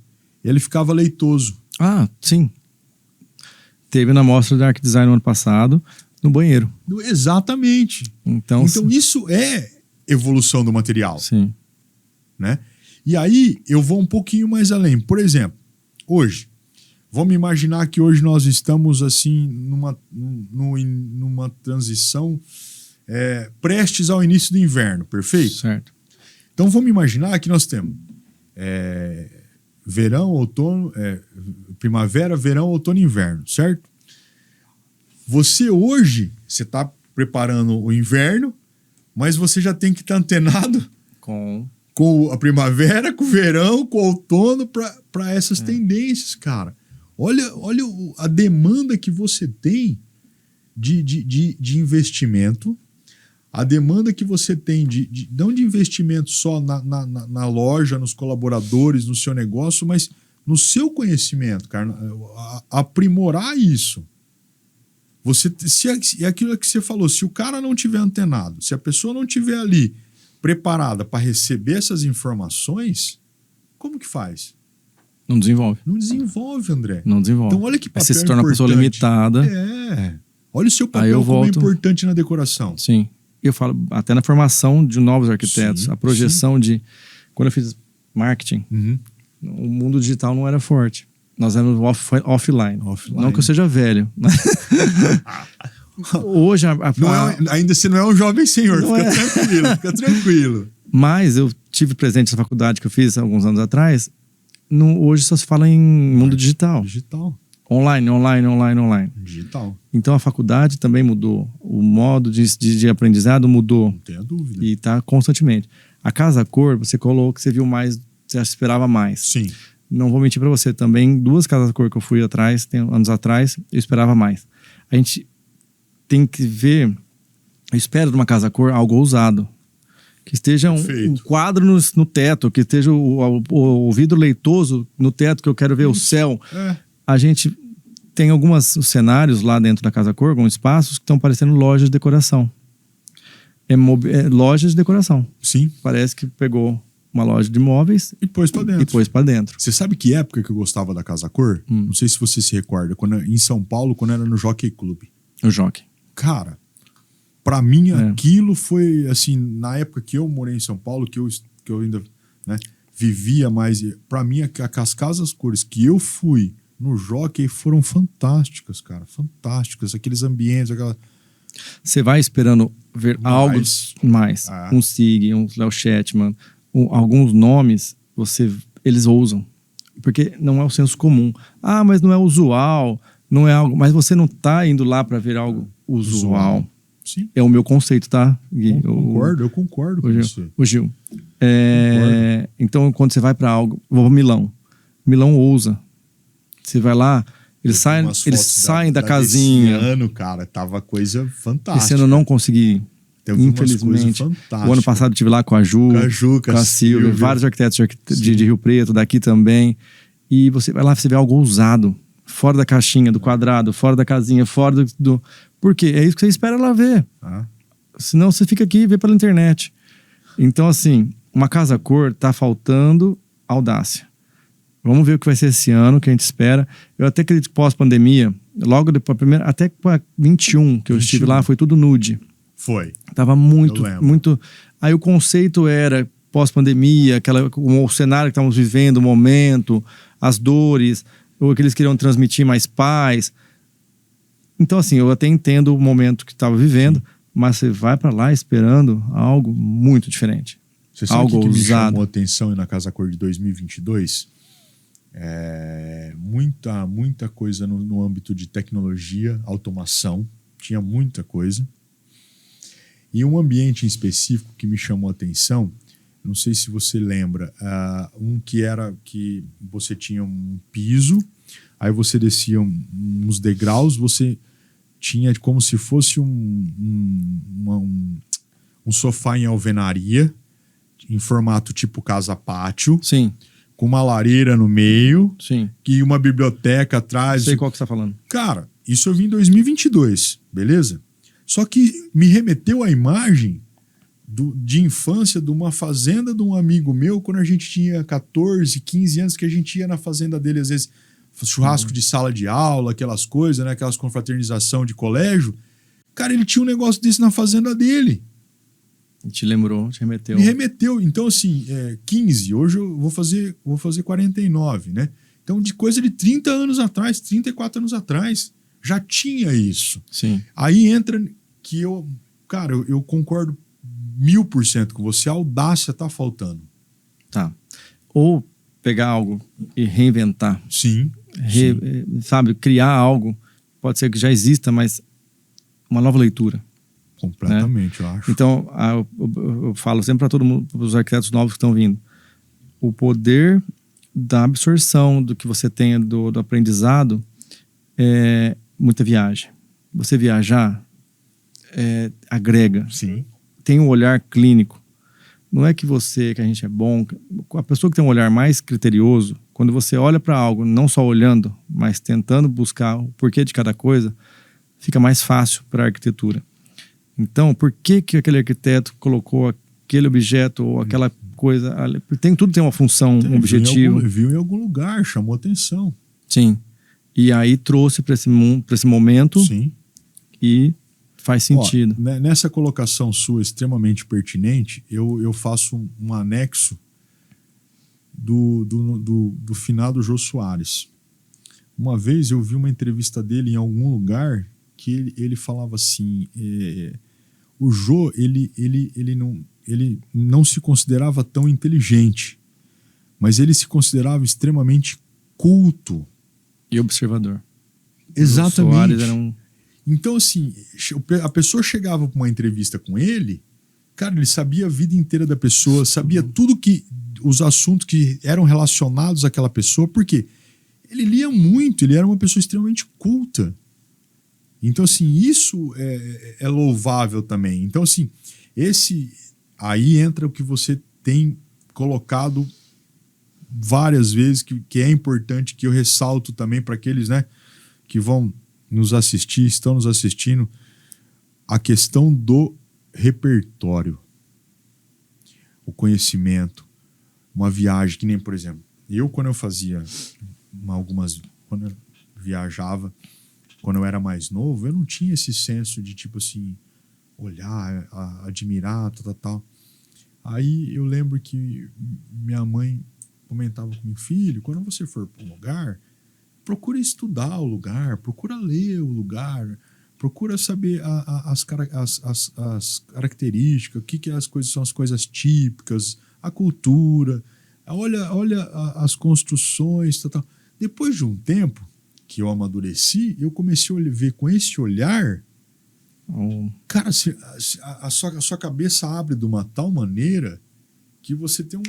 ele ficava leitoso. Ah, sim. Teve na mostra da Arc Design no ano passado, no banheiro. Exatamente. Então isso é evolução do material. Sim. Né? E aí eu vou um pouquinho mais além. Por exemplo, hoje, vamos imaginar que hoje nós estamos assim numa transição prestes ao início do inverno, perfeito? Certo. Então vamos imaginar que nós temos verão, outono, primavera, verão, outono e inverno, certo? Você hoje, você está preparando o inverno, mas você já tem que estar antenado com a primavera, com o verão, com o outono, para essas tendências, cara. Olha a demanda que você tem de investimento, a demanda que você tem não de investimento só na loja, nos colaboradores, no seu negócio, mas no seu conhecimento, cara. Aprimorar isso. É aquilo que você falou, se o cara não tiver antenado, se a pessoa não tiver ali preparada para receber essas informações, como que faz? Não desenvolve. Não desenvolve, André. Não desenvolve. Então olha que Aí papel você se torna uma pessoa importante. limitada. É. Olha o seu Aí eu papel como é volto- importante na decoração. Sim. Eu falo até na formação de novos arquitetos. Sim, A projeção de... Quando eu fiz marketing, Uhum. o mundo digital não era forte. Nós éramos offline. Offline. Não que eu seja velho. Hoje, Ainda você não é um jovem senhor, Não fica é. tranquilo, fica tranquilo. mas eu tive presente na faculdade que eu fiz alguns anos atrás. Hoje só se fala em mundo digital. Digital. Online. Digital. Então a faculdade também mudou. O modo de aprendizado mudou. Não tenha dúvida. E está constantemente. A casa cor, você colocou que você viu mais, você esperava mais. Sim. Não vou mentir para você também, 2 casas cor que eu fui atrás, anos atrás, eu esperava mais. A gente tem que ver, eu espero de uma casa cor algo ousado. Que esteja um quadro no teto, que esteja o vidro leitoso no teto, que eu quero ver o céu. É. A gente tem alguns cenários lá dentro da casa cor, alguns espaços que estão parecendo lojas de decoração. É lojas de decoração. Sim. Parece que pegou uma loja de móveis E pôs pra dentro. e pôs para dentro. Você sabe que época que eu gostava da Casa Cor? Não sei se você se recorda. Em São Paulo, quando era no Jockey Club. O jockey. Cara, pra mim aquilo foi, assim, na época que eu morei em São Paulo, que eu ainda, né, vivia mais. Pra mim, as casas cores que eu fui no Jockey foram fantásticas, cara. Fantásticas. Aqueles ambientes, aquela... Você vai esperando ver algo mais. Ah. Um Sig, um Léo Shetman, alguns nomes, eles ousam. Porque não é o senso comum. Ah, mas não é usual, não é algo... Mas você não tá indo lá para ver algo usual. Sim. É o meu conceito, tá, Gui? Eu concordo com você. O Gil. Então, quando você vai para algo... Vou para Milão. Milão ousa. Você vai lá... Eles saem da casinha. Esse ano, cara, tava coisa fantástica. Esse ano eu não consegui. Teve umas coisas Infelizmente. fantásticas. O ano passado eu estive lá com a Ju, com a Silvia, vários arquitetos de Rio Preto, daqui também. E você vai lá, você vê algo ousado, fora da caixinha, do quadrado, fora da casinha, fora do... Por quê? É isso que você espera lá ver. Ah. Senão você fica aqui e vê pela internet. Então, assim, uma casa cor tá faltando audácia. Vamos ver o que vai ser esse ano, que a gente espera. Eu até acredito que pós-pandemia, logo depois, até para 21, que eu estive lá, foi tudo nude. Foi. Tava muito... Aí o conceito era pós-pandemia, o cenário que estávamos vivendo, o momento, as dores, ou que eles queriam transmitir mais paz. Então, assim, eu até entendo o momento que estava vivendo, mas você vai para lá esperando algo muito diferente. Você sabe algo o que me ousado. chamou a atenção na Casa Cor de 2022? Muita coisa no âmbito de tecnologia, automação. Tinha muita coisa. E um ambiente em específico que me chamou a atenção, não sei se você lembra, que você tinha um piso, aí você descia uns degraus, você tinha como se fosse um sofá em alvenaria, em formato tipo casa-pátio. Sim. Com uma lareira no meio. Sim. E uma biblioteca atrás. Não sei qual que você tá falando. Cara, isso eu vi em 2022, beleza? Só que me remeteu à imagem de infância de uma fazenda de um amigo meu, quando a gente tinha 14, 15 anos, que a gente ia na fazenda dele, às vezes, churrasco de sala de aula, aquelas coisas, né? Aquelas confraternização de colégio. Cara, ele tinha um negócio desse na fazenda dele. Te lembrou, te remeteu. Me remeteu. Então, assim, 15. Hoje eu vou fazer 49, né? Então, de coisa de 30 anos atrás, 34 anos atrás, já tinha isso. Sim. Aí entra que eu concordo 1000% com você. A audácia tá faltando. Tá. Ou pegar algo e reinventar. Sim. Sabe, criar algo. Pode ser que já exista, mas uma nova leitura. Completamente, né? Eu acho. Então, eu falo sempre para todo mundo, para os arquitetos novos que estão vindo, o poder da absorção do que você tenha do aprendizado é muita viagem. Você viajar agrega. Sim. Tem um olhar clínico. Não é que a gente é bom. A pessoa que tem um olhar mais criterioso, quando você olha para algo, não só olhando, mas tentando buscar o porquê de cada coisa, fica mais fácil para a arquitetura. Então, por que aquele arquiteto colocou aquele objeto ou aquela coisa. Tudo tem uma função, um objetivo. Viu em algum lugar, chamou atenção. Sim. E aí trouxe para esse momento. Sim. E faz sentido. Ó, nessa colocação sua extremamente pertinente, eu faço um anexo do finado Jô Soares. Uma vez eu vi uma entrevista dele em algum lugar que ele falava assim, o Jô, ele não se considerava tão inteligente, mas ele se considerava extremamente culto. E observador. Exatamente. O Soares era um... Então, assim, a pessoa chegava para uma entrevista com ele, cara, ele sabia a vida inteira da pessoa, sabia tudo os assuntos que eram relacionados àquela pessoa, porque ele lia muito, ele era uma pessoa extremamente culta. Então, assim, isso é louvável também. Então, assim, aí entra o que você tem colocado várias vezes, que é importante, que eu ressalto também para aqueles, né, que vão nos assistir, estão nos assistindo, a questão do repertório, o conhecimento, uma viagem, que nem, por exemplo, quando eu fazia quando eu viajava, quando eu era mais novo, eu não tinha esse senso de, tipo assim, olhar, admirar, tal. Aí eu lembro que minha mãe comentava comigo, filho, quando você for para um lugar, procura estudar o lugar, procura ler o lugar, procura saber as características, o que as coisas são as coisas típicas, a cultura, olha as construções, tal. Depois de um tempo que eu amadureci, eu comecei a ver com esse olhar, cara, a sua cabeça abre de uma tal maneira que você tem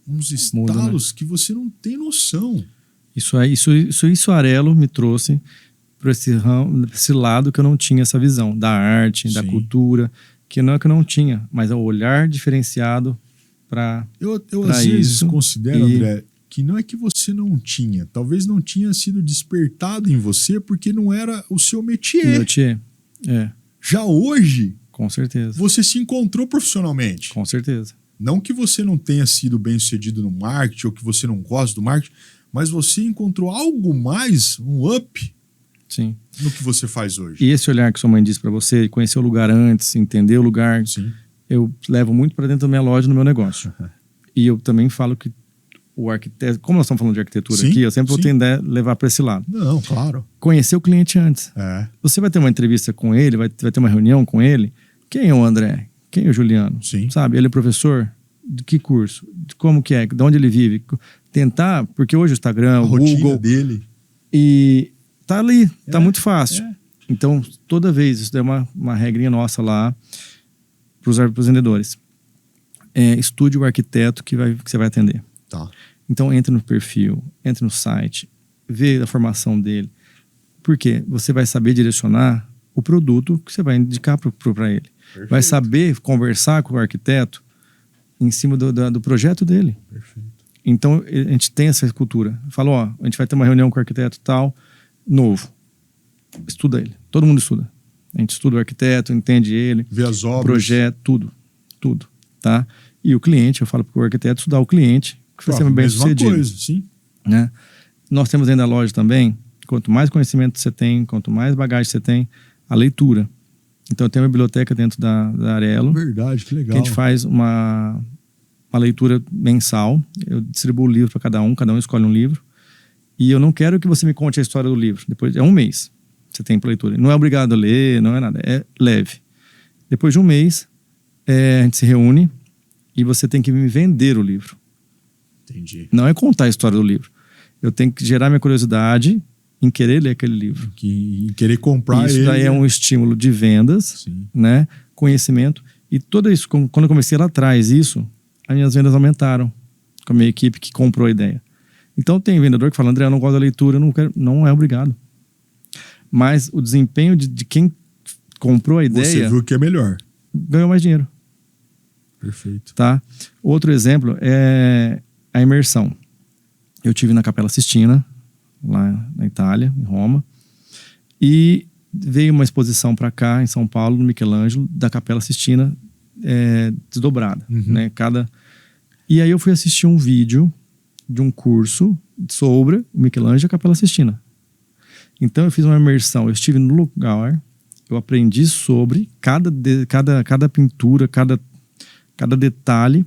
uns estalos, muda, né? Que você não tem noção. Isso Arelo me trouxe para esse lado que eu não tinha essa visão da arte, da cultura, que não é que eu não tinha, mas é o olhar diferenciado para eu às vezes considero, André, que não é que você não tinha, talvez não tinha sido despertado em você porque não era o seu métier. Já hoje, com certeza, você se encontrou profissionalmente. Com certeza. Não que você não tenha sido bem sucedido no marketing ou que você não gosta do marketing, mas você encontrou algo mais, um up, sim, no que você faz hoje. E esse olhar que sua mãe disse para você, conhecer o lugar antes, entender o lugar, sim, eu levo muito para dentro da minha loja, no meu negócio. E eu também falo que o arquiteto, como nós estamos falando de arquitetura aqui, eu sempre vou tender a levar para esse lado. Não, claro. Conhecer o cliente antes. Você vai ter uma entrevista com ele, vai ter uma reunião com ele. Quem é o André? Quem é o Juliano? Sim. Sabe? Ele é professor? De que curso? Como que é? De onde ele vive? Tentar, porque hoje o Instagram, o Google dele. E tá ali, tá muito fácil. Então, toda vez, isso é uma regrinha nossa lá para os vendedores. Estude o arquiteto que você vai atender. Tá. Então, entre no perfil, entre no site, vê a formação dele. Por quê? Você vai saber direcionar o produto que você vai indicar para ele. Perfeito. Vai saber conversar com o arquiteto em cima do projeto dele. Perfeito. Então, a gente tem essa cultura. Fala, a gente vai ter uma reunião com o arquiteto tal, novo. Estuda ele. Todo mundo estuda. A gente estuda o arquiteto, entende ele. Vê as obras. Projeto, tudo. Tá? E o cliente, eu falo para o arquiteto estudar o cliente, que vai ser bem sucedido. Coisa, sim. Né? Nós temos ainda a loja também, quanto mais conhecimento você tem, quanto mais bagagem você tem, a leitura. Então, eu tenho uma biblioteca dentro da Arelo. Verdade, que legal. Que a gente faz uma leitura mensal. Eu distribuo o livro para cada um escolhe um livro. E eu não quero que você me conte a história do livro. Depois é um mês você tem para leitura. Não é obrigado a ler, não é nada. É leve. Depois de um mês, a gente se reúne e você tem que me vender o livro. Entendi. Não é contar a história do livro. Eu tenho que gerar minha curiosidade em querer ler aquele livro. Em querer comprar ele. Isso daí é um estímulo de vendas, né? Conhecimento. E tudo isso, quando eu comecei lá atrás, as minhas vendas aumentaram com a minha equipe que comprou a ideia. Então tem vendedor que fala, André, eu não gosto da leitura, eu não quero. Não é obrigado. Mas o desempenho de quem comprou a ideia... Você viu que é melhor. Ganhou mais dinheiro. Perfeito. Tá? Outro exemplo é a imersão. Eu tive na Capela Sistina, lá na Itália, em Roma, e veio uma exposição para cá, em São Paulo, no Michelangelo, da Capela Sistina desdobrada. Né? E aí eu fui assistir um vídeo de um curso sobre o Michelangelo e a Capela Sistina. Então eu fiz uma imersão, eu estive no lugar, eu aprendi sobre cada pintura, cada detalhe,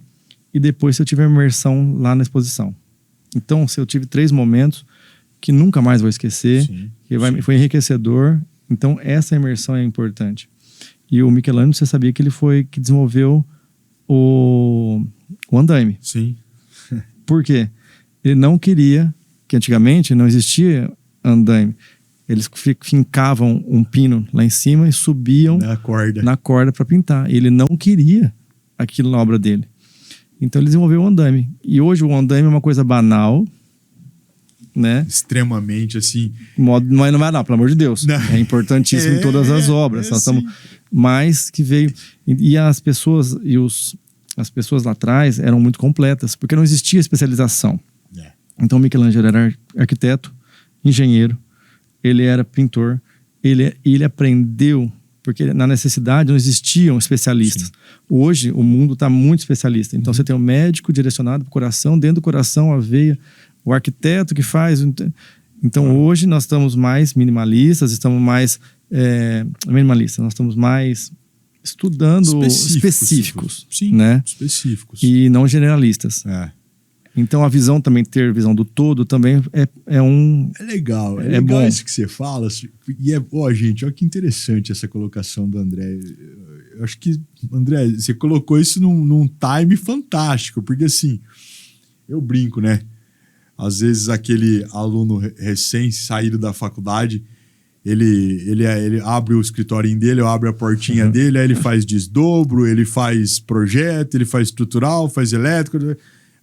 e depois eu tive a imersão lá na exposição. Então eu tive 3 momentos que nunca mais vou esquecer, Sim. Foi enriquecedor. Então essa imersão é importante. E o Michelangelo, você sabia que ele foi que desenvolveu o andaime. Sim. Por quê? Ele não queria, que antigamente não existia andaime. Eles fincavam um pino lá em cima e subiam na corda para pintar. Ele não queria aquilo na obra dele. Então ele desenvolveu o andaime. E hoje o andaime é uma coisa banal, né? Extremamente assim. Não é banal, pelo amor de Deus. Não. É importantíssimo em todas as obras. Mas que veio. E as pessoas as pessoas lá atrás eram muito completas, porque não existia especialização. Então o Michelangelo era arquiteto, engenheiro, ele era pintor, ele aprendeu, porque na necessidade não existiam especialistas. Sim. Hoje o mundo está muito especialista. Então você tem um médico direcionado para o coração, dentro do coração a veia, o arquiteto que faz. Então hoje nós estamos mais minimalistas, nós estamos mais estudando específicos, sim, né? Específicos. E não generalistas. Então a visão também, ter visão do todo também é legal. É legal bom. Isso que você fala. E gente, olha que interessante essa colocação do André. Eu acho que, André, você colocou isso num time fantástico, porque assim, eu brinco, né? Às vezes aquele aluno recém-saído da faculdade, ele abre o escritório dele, abre a portinha dele, aí ele faz desdobro, ele faz projeto, ele faz estrutural, faz elétrico,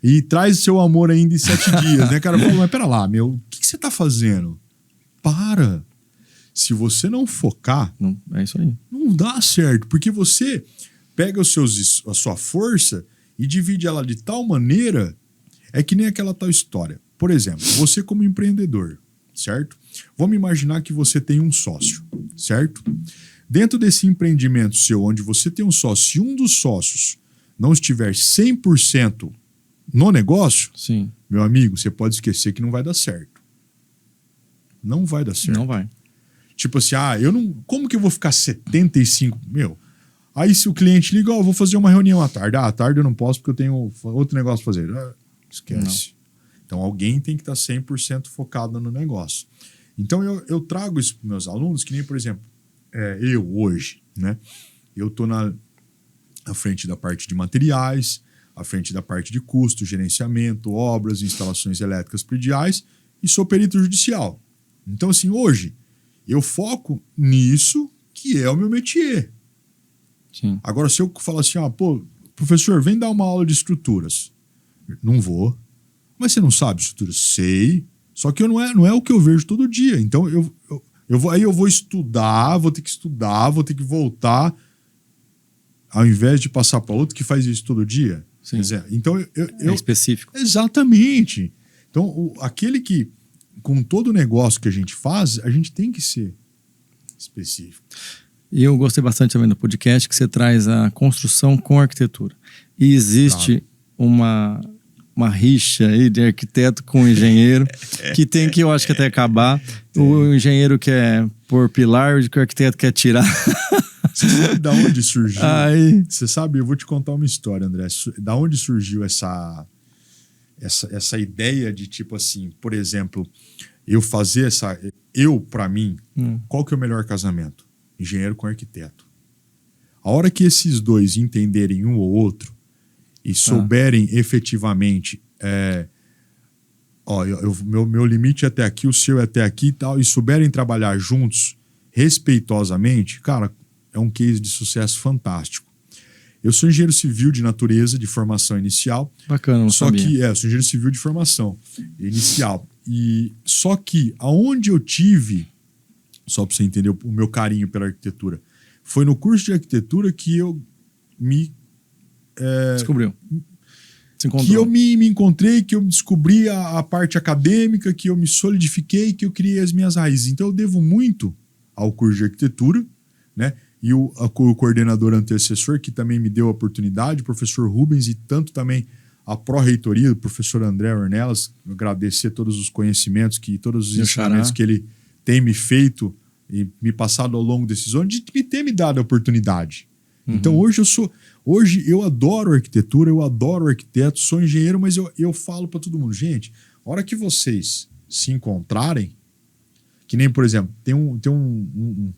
e traz seu amor ainda em 7 dias, né, cara? Mas pera lá, o que você tá fazendo? Para! Se você não focar... Não, é isso aí. Não dá certo, porque você pega a sua força e divide ela de tal maneira, é que nem aquela tal história. Por exemplo, você como empreendedor, certo? Vamos imaginar que você tem um sócio, certo? Dentro desse empreendimento seu, onde você tem um sócio, se um dos sócios não estiver 100% no negócio, sim, meu amigo, você pode esquecer que não vai dar certo. Não vai dar certo. Não vai. Tipo assim, como que eu vou ficar 75? Aí se o cliente liga, eu vou fazer uma reunião à tarde. À tarde eu não posso porque eu tenho outro negócio pra fazer. Esquece. Não. Então alguém tem que estar 100% focado no negócio. Então eu trago isso para meus alunos, que nem, por exemplo, eu hoje, né? Eu tô à frente da parte de materiais, à frente da parte de custo, gerenciamento, obras, instalações elétricas prediais e sou perito judicial. Então assim, hoje eu foco nisso que é o meu métier. Sim. Agora se eu falar assim, professor, vem dar uma aula de estruturas. Não vou. Mas você não sabe estrutura? Sei. Só que não é o que eu vejo todo dia. Então eu vou estudar, vou ter que voltar, ao invés de passar para outro que faz isso todo dia. Sim. Quer dizer, então é específico. Exatamente. Então aquele que, com todo o negócio que a gente faz, a gente tem que ser específico. E eu gostei bastante também do podcast que você traz a construção com a arquitetura. E existe uma rixa aí de arquiteto com engenheiro que eu acho que até acabar. O engenheiro quer pôr pilar, o arquiteto quer tirar. Você sabe da onde surgiu? Você sabe, eu vou te contar uma história, André. Da onde surgiu essa ideia de tipo assim, por exemplo, eu fazer para mim, qual que é o melhor casamento? Engenheiro com arquiteto. A hora que esses dois entenderem um ou outro e souberem efetivamente, meu limite é até aqui, o seu é até aqui e tal, e souberem trabalhar juntos respeitosamente, cara, é um case de sucesso fantástico. Eu sou engenheiro civil de natureza, de formação inicial. Bacana, não sabia. Só que, eu sou engenheiro civil de formação inicial. Só que aonde eu tive, só para você entender o meu carinho pela arquitetura, foi no curso de arquitetura que eu me... descobriu. Se encontrou. Que eu me encontrei, que eu descobri a parte acadêmica, que eu me solidifiquei, que eu criei as minhas raízes. Então eu devo muito ao curso de arquitetura, né? E o coordenador antecessor, que também me deu a oportunidade, o professor Rubens, e tanto também a pró-reitoria do professor André Ornelas, agradecer todos os conhecimentos, todos os ensinamentos que ele tem me feito e me passado ao longo desses anos, de me ter me dado a oportunidade. Então hoje eu adoro arquitetura, eu adoro arquiteto, sou engenheiro, mas eu falo para todo mundo, gente, a hora que vocês se encontrarem, que nem, por exemplo, tem um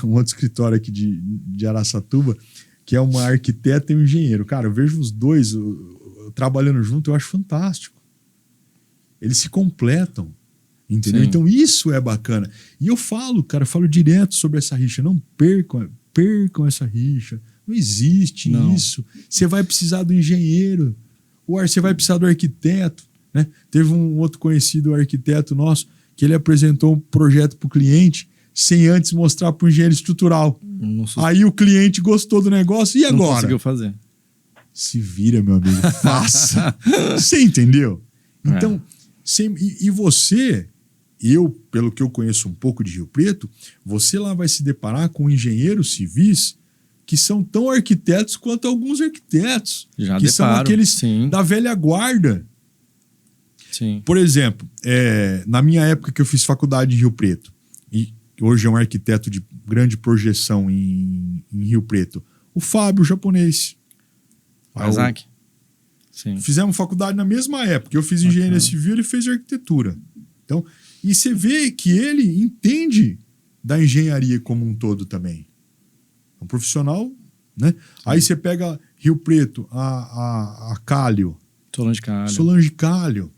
outro escritório aqui de Araçatuba, que é uma arquiteta e um engenheiro. Cara, eu vejo os dois trabalhando junto, eu acho fantástico. Eles se completam, entendeu? Sim. Então isso é bacana. E eu falo direto sobre essa rixa. Não percam essa rixa. Não existe isso. Você vai precisar do engenheiro, ou você vai precisar do arquiteto, né? Teve um outro conhecido arquiteto nosso que ele apresentou um projeto para o cliente sem antes mostrar para o engenheiro estrutural. Nossa. Aí o cliente gostou do negócio, e agora? Não conseguiu fazer. Se vira, meu amigo, faça. Você entendeu? Então, e você, pelo que eu conheço um pouco de Rio Preto, você lá vai se deparar com engenheiros civis que são tão arquitetos quanto alguns arquitetos. São aqueles da velha guarda. Sim. Por exemplo, na minha época que eu fiz faculdade em Rio Preto, e hoje é um arquiteto de grande projeção em Rio Preto, o Fábio, japonês. Isaac. Sim. Fizemos faculdade na mesma época. Eu fiz engenharia civil, ele fez arquitetura. Então, e você vê que ele entende da engenharia como um todo também. É um profissional, né? Sim. Aí você pega Rio Preto, a Cálio. Solange Cálio.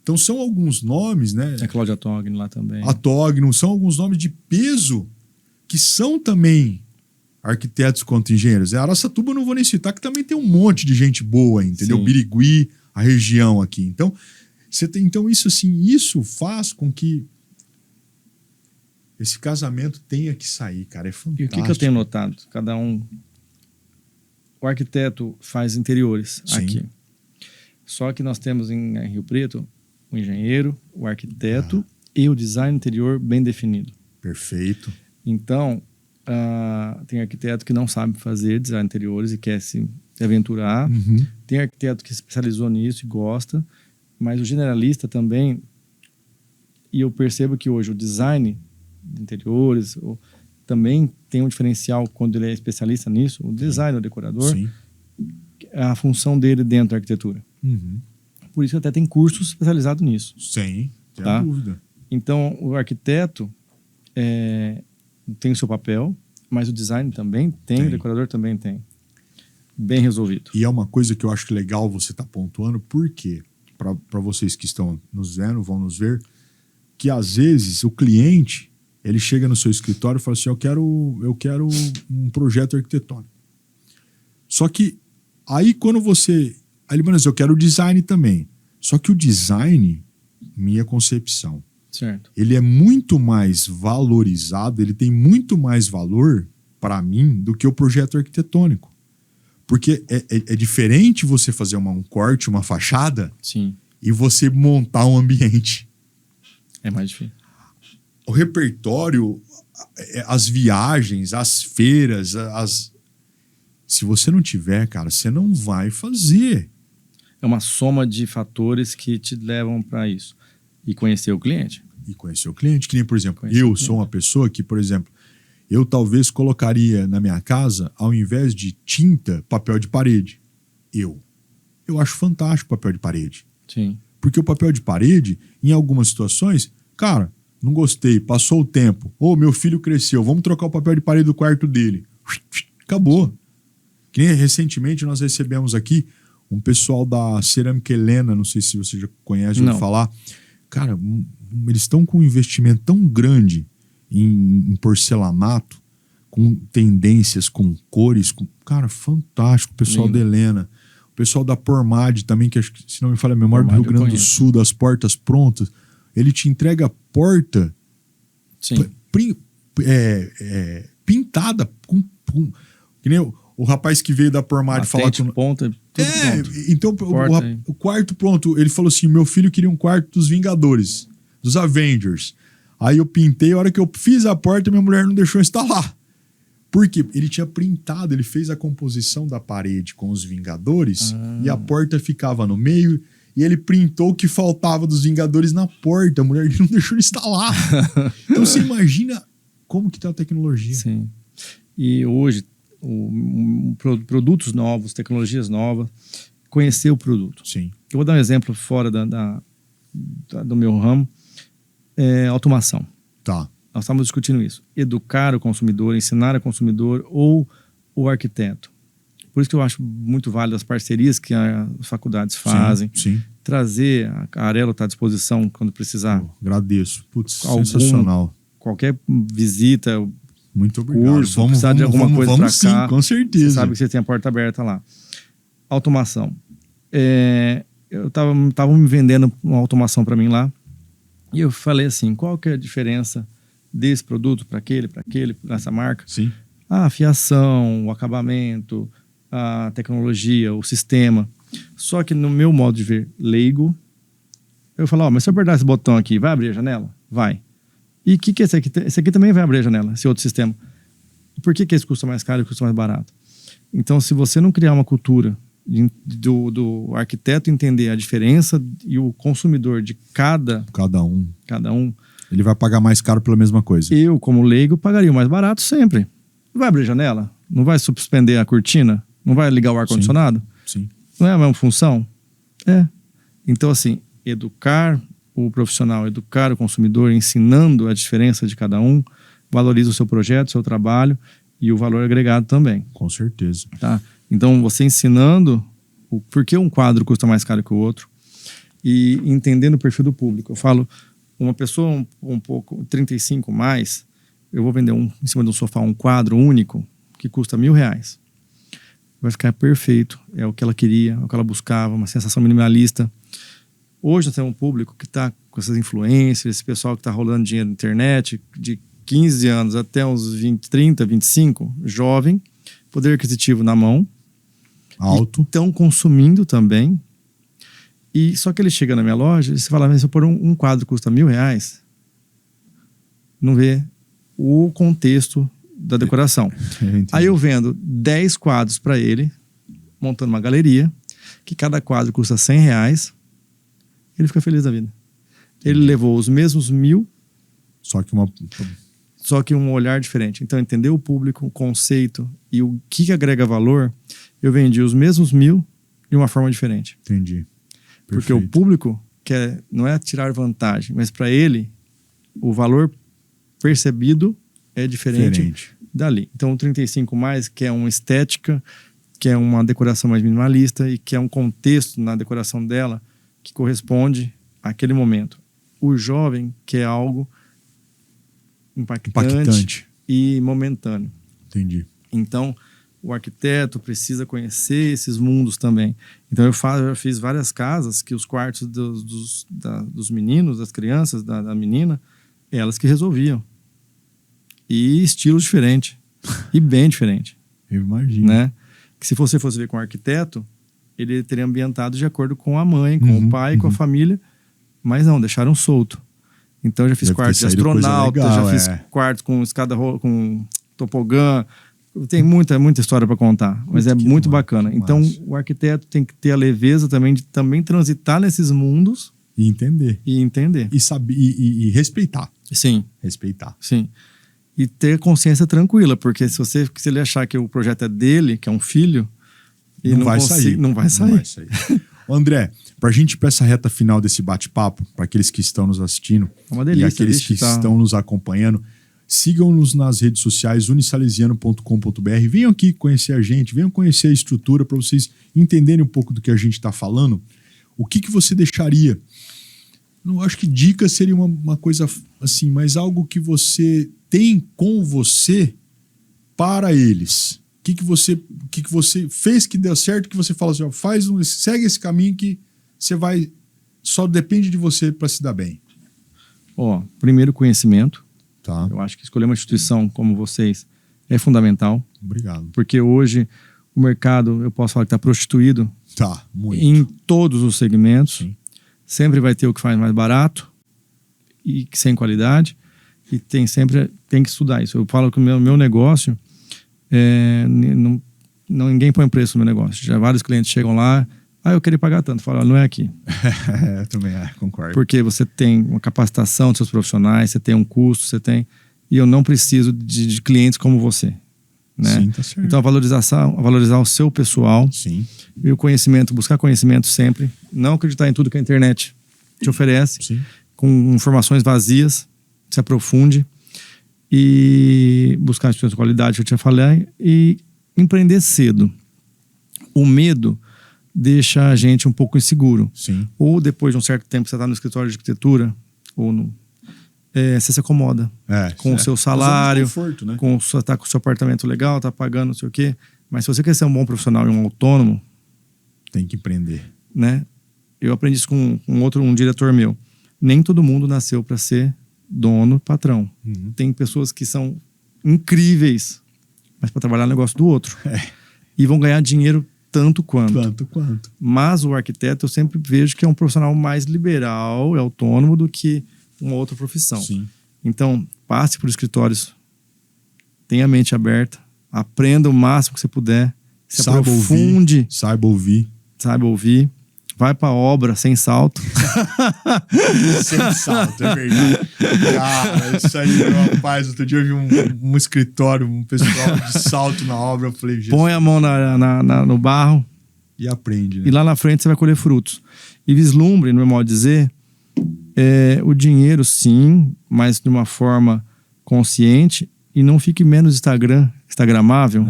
Então são alguns nomes, né? A Cláudia Togno lá também. A Togno, são alguns nomes de peso que são também arquitetos quanto engenheiros. A Araçatuba eu não vou nem citar, que também tem um monte de gente boa, entendeu? Sim. Birigui, a região aqui. Então, isso faz com que esse casamento tenha que sair, cara. É fantástico. E o que eu tenho notado? Cada um... O arquiteto faz interiores aqui. Só que nós temos em Rio Preto o engenheiro, o arquiteto e o design interior bem definido. Perfeito. Então, tem arquiteto que não sabe fazer design interiores e quer se aventurar. Uhum. Tem arquiteto que se especializou nisso e gosta. Mas o generalista também... E eu percebo que hoje o design de interiores também tem um diferencial quando ele é especialista nisso. O design, o decorador, Sim. a função dele dentro da arquitetura. Uhum. Por isso até tem cursos especializados nisso. Sem dúvida. Então, o arquiteto tem o seu papel, mas o design também tem, o decorador também tem. Bem resolvido. E é uma coisa que eu acho legal você estar pontuando, porque, para vocês que estão nos vendo, vão nos ver, que às vezes o cliente, ele chega no seu escritório e fala assim, eu quero um projeto arquitetônico. Só que aí quando você... Aí ele fala assim, eu quero o design também. Só que o design, minha concepção, certo, ele é muito mais valorizado, ele tem muito mais valor para mim do que o projeto arquitetônico. Porque é diferente você fazer um corte, uma fachada, sim, e você montar um ambiente. É mais difícil. O repertório, as viagens, as feiras, se você não tiver, cara, você não vai fazer. É uma soma de fatores que te levam para isso. E conhecer o cliente. Que nem, por exemplo, eu sou uma pessoa que, por exemplo, eu talvez colocaria na minha casa, ao invés de tinta, papel de parede. Eu acho fantástico o papel de parede. Sim. Porque o papel de parede, em algumas situações, cara, não gostei, passou o tempo. Meu filho cresceu, vamos trocar o papel de parede do quarto dele. Acabou. Que nem recentemente nós recebemos aqui um pessoal da Cerâmica Helena, não sei se você já conhece ou falar. Cara, eles estão com um investimento tão grande em porcelanato, com tendências, com cores, cara, fantástico. O pessoal da Helena. O pessoal da Pormad também, que acho que, se não me falha a memória, do Rio Grande do Sul, das portas prontas. Ele te entrega a porta pintada com que nem o rapaz que veio da Pormad falar com... ponta, tudo pronto. Então o quarto pronto, ele falou assim, meu filho queria um quarto dos Vingadores, dos Avengers. Aí eu pintei, a hora que eu fiz a porta, minha mulher não deixou instalar. Porque ele tinha printado, ele fez a composição da parede com os Vingadores e a porta ficava no meio e ele printou o que faltava dos Vingadores na porta. A mulher não deixou ele instalar. Então você imagina como que tá a tecnologia. Sim. E hoje, produtos novos, tecnologias novas, conhecer o produto. Sim. Eu vou dar um exemplo fora do meu ramo, automação. Tá. Nós estamos discutindo isso. Educar o consumidor, ensinar o consumidor ou o arquiteto. Por isso que eu acho muito válido as parcerias que as faculdades fazem. Sim. Trazer, a Arelo está à disposição quando precisar. Agradeço. Putz, sensacional. Qualquer visita, muito obrigado. Curso, precisar de alguma coisa para cá. Sim, com certeza. Você sabe que você tem a porta aberta lá. Automação. Eu tava me vendendo uma automação para mim lá. E eu falei assim, qual que é a diferença desse produto para aquele, nessa marca? Sim. A fiação, o acabamento, a tecnologia, o sistema. Só que no meu modo de ver leigo, eu falo, mas se eu apertar esse botão aqui, vai abrir a janela? Vai. E o que é esse aqui? Esse aqui também vai abrir a janela, esse outro sistema. Por que esse custa mais caro e custa mais barato? Então, se você não criar uma cultura do arquiteto entender a diferença e o consumidor de cada um, ele vai pagar mais caro pela mesma coisa. Eu, como leigo, pagaria o mais barato sempre. Não vai abrir a janela? Não vai suspender a cortina? Não vai ligar o ar-condicionado? Sim. Não é a mesma função? Então, assim, educar o profissional, educar o consumidor, ensinando a diferença de cada um, valoriza o seu projeto, o seu trabalho e o valor agregado também. Com certeza. Tá? Então, você ensinando por que um quadro custa mais caro que o outro e entendendo o perfil do público. Eu falo, uma pessoa um pouco, 35 mais, eu vou vender em cima de um sofá um quadro único que custa R$1.000. Vai ficar perfeito, é o que ela queria, é o que ela buscava, uma sensação minimalista. Hoje nós temos um público que está com essas influências, esse pessoal que está rolando dinheiro na internet, de 15 anos até uns 20, 30, 25, jovem, poder aquisitivo na mão, alto, estão consumindo também. E só que ele chega na minha loja e você fala, mas se eu pôr um quadro que custa R$1.000, não vê o contexto da decoração. Aí eu vendo 10 quadros para ele, montando uma galeria, que cada quadro custa R$100, ele fica feliz da vida. Ele levou os mesmos 1.000, só que um olhar diferente. Então, entender o público, o conceito e o que agrega valor, eu vendi os mesmos 1.000 de uma forma diferente. Entendi. Porque o público não é tirar vantagem, mas para ele, o valor percebido é diferente dali. Então, o 35 mais, que é uma estética, que é uma decoração mais minimalista e que é um contexto na decoração dela que corresponde àquele momento. O jovem quer algo impactante e momentâneo. Entendi. Então, o arquiteto precisa conhecer esses mundos também. Então, eu fiz várias casas que os quartos dos meninos, das crianças, da menina, elas que resolviam. E estilos diferentes. E bem diferente. Eu imagino. Né? Que se você fosse ver com o arquiteto, ele teria ambientado de acordo com a mãe, com o pai, com a família. Mas não, deixaram solto. Então, eu já fiz quartos de astronauta, já fiz quartos com escada, com tobogã. Tem muita história para contar, mas é muito bacana. Então, o arquiteto tem que ter a leveza também de também transitar nesses mundos. E entender. E saber, e respeitar. Sim. Respeitar. Sim. E ter consciência tranquila, porque se ele achar que o projeto é dele, que é um filho, não vai sair. André, pra gente ir pra essa reta final desse bate-papo, para aqueles que estão nos assistindo e aqueles que estão nos acompanhando, sigam-nos nas redes sociais, unisalesiano.com.br. Venham aqui conhecer a gente, venham conhecer a estrutura para vocês entenderem um pouco do que a gente está falando. O que você deixaria? Não acho que dica seria uma coisa assim, mas algo que você tem com você para eles. O que você fez que deu certo, que você fala assim, ó, segue esse caminho que você vai, só depende de você para se dar bem. Primeiro, conhecimento. Tá. Eu acho que escolher uma instituição como vocês é fundamental. Obrigado. Porque hoje o mercado, eu posso falar que está prostituído. Tá, muito. Em todos os segmentos. Sim. Sempre vai ter o que faz mais barato e sem qualidade. E tem que estudar isso. Eu falo que o meu negócio, Ninguém põe preço no meu negócio. Já vários clientes chegam lá, eu queria pagar tanto. Fala, não é aqui. Eu também concordo. Porque você tem uma capacitação dos seus profissionais, você tem um custo, e eu não preciso de clientes como você. Né? Sim, tá certo. Então, valorizar o seu pessoal. Sim. E o conhecimento, buscar conhecimento sempre. Não acreditar em tudo que a internet te oferece. Sim. Com informações vazias, se aprofunde. E buscar instituições de qualidade, que eu tinha falado. E empreender cedo. O medo deixa a gente um pouco inseguro. Sim. Ou depois de um certo tempo, você está no escritório de arquitetura, ou você se acomoda com o seu salário, conforto, né? tá com o seu apartamento legal, tá pagando não sei o quê. Mas se você quer ser um bom profissional e um autônomo, tem que empreender. Né? Eu aprendi isso com um diretor meu. Nem todo mundo nasceu para ser dono, patrão. Uhum. Tem pessoas que são incríveis, mas para trabalhar no negócio do outro. E vão ganhar dinheiro tanto quanto. Mas o arquiteto eu sempre vejo que é um profissional mais liberal, é autônomo do que uma outra profissão. Sim. Então, passe por escritórios, tenha a mente aberta, aprenda o máximo que você puder, se aprofunde. Saiba ouvir. Vai pra obra sem salto. Sem salto, é verdade. Cara, isso aí, meu rapaz. Outro dia eu vi um escritório, um pessoal de salto na obra. Eu falei, Jesus. Põe a mão no barro. E aprende, né? E lá na frente você vai colher frutos. E vislumbre, no meu modo de dizer, o dinheiro sim, mas de uma forma consciente. E não fique menos instagramável,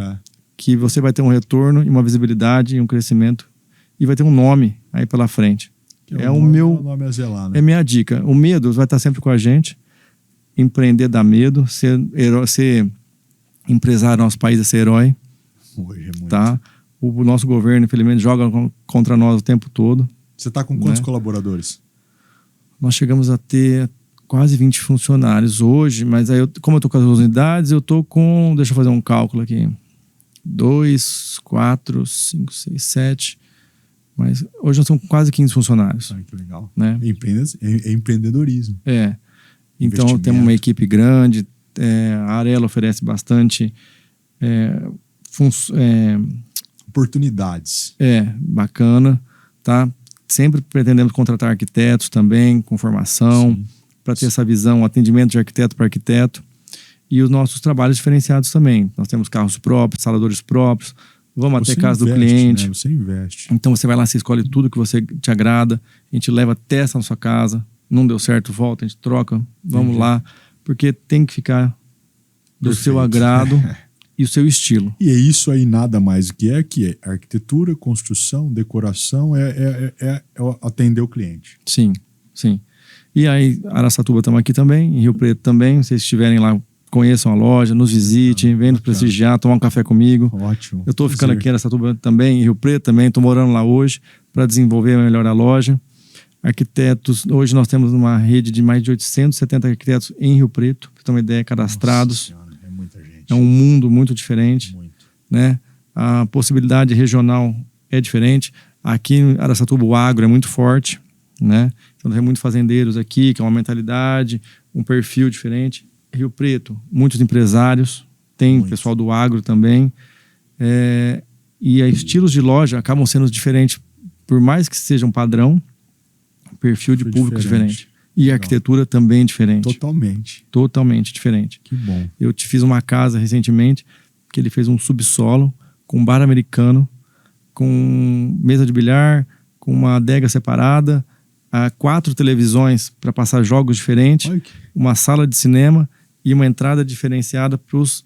que você vai ter um retorno e uma visibilidade e um crescimento. E vai ter um nome aí pela frente. O nome a zelar, né? É minha dica. O medo vai estar sempre com a gente. Empreender dá medo. Ser empresário no nosso país é ser herói. Hoje é muito. Tá? O nosso governo, infelizmente, joga contra nós o tempo todo. Você está com quantos colaboradores? Nós chegamos a ter quase 20 funcionários hoje, mas aí como eu tô com as duas unidades, eu tô com, deixa eu fazer um cálculo aqui, 2, 4, 5, 6, 7, mas hoje nós estamos com quase 15 funcionários. Que legal. Né? É empreendedorismo. Então temos uma equipe grande, a Arela oferece bastante oportunidades. Bacana, tá? Sempre pretendemos contratar arquitetos também, com formação, para ter essa visão, atendimento de arquiteto para arquiteto. E os nossos trabalhos diferenciados também. Nós temos carros próprios, instaladores próprios, vamos até casa do cliente. Né? Você investe. Então você vai lá, você escolhe tudo que você te agrada, a gente leva até essa na sua casa, não deu certo, volta, a gente troca, vamos lá, porque tem que ficar do seu agrado e o seu estilo. E é isso aí, nada mais que é arquitetura, construção, decoração, é atender o cliente. Sim. E aí, Araçatuba estamos aqui também, em Rio Preto também, se vocês estiverem lá, conheçam a loja, nos visitem, venham nos prestigiar, tomar um café comigo. Ótimo. Eu estou ficando aqui em Araçatuba também, em Rio Preto também, estou morando lá hoje para desenvolver melhor a loja. Arquitetos, hoje nós temos uma rede de mais de 870 arquitetos em Rio Preto, para ter uma ideia, cadastrados. Nossa Senhora, é muita gente. É um mundo muito diferente. Muito. Né? A possibilidade regional é diferente. Aqui em Araçatuba o agro é muito forte, né? Então tem muitos fazendeiros aqui, que é uma mentalidade, um perfil diferente. Rio Preto, muitos empresários, tem pessoal do agro também. E estilos de loja acabam sendo diferentes, por mais que seja um padrão, perfil de público diferente. E arquitetura também diferente. Totalmente diferente. Que bom. Eu te fiz uma casa recentemente, que ele fez um subsolo, com bar americano, com mesa de bilhar, com uma adega separada, 4 televisões para passar jogos diferentes, uma sala de cinema e uma entrada diferenciada para os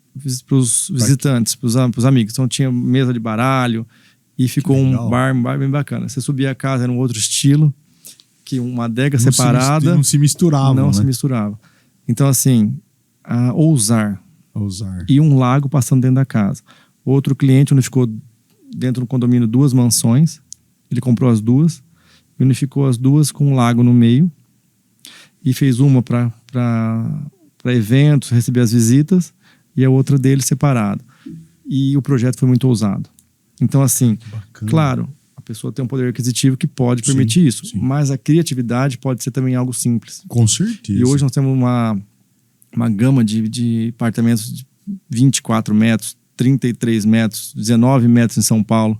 visitantes, para os amigos. Então tinha mesa de baralho e ficou um bar bem bacana. Você subia a casa, era um outro estilo, que uma adega separada. Não se misturava. Não se misturava. Então assim, ousar. E um lago passando dentro da casa. Outro cliente unificou dentro do condomínio 2 mansões. Ele comprou as 2, unificou as 2 com um lago no meio e fez uma para eventos, receber as visitas, e a outra dele separado. E o projeto foi muito ousado. Então assim, claro, a pessoa tem um poder aquisitivo que pode permitir isso, mas a criatividade pode ser também algo simples. Com certeza. E hoje nós temos uma gama de apartamentos de 24 metros, 33 metros, 19 metros em São Paulo,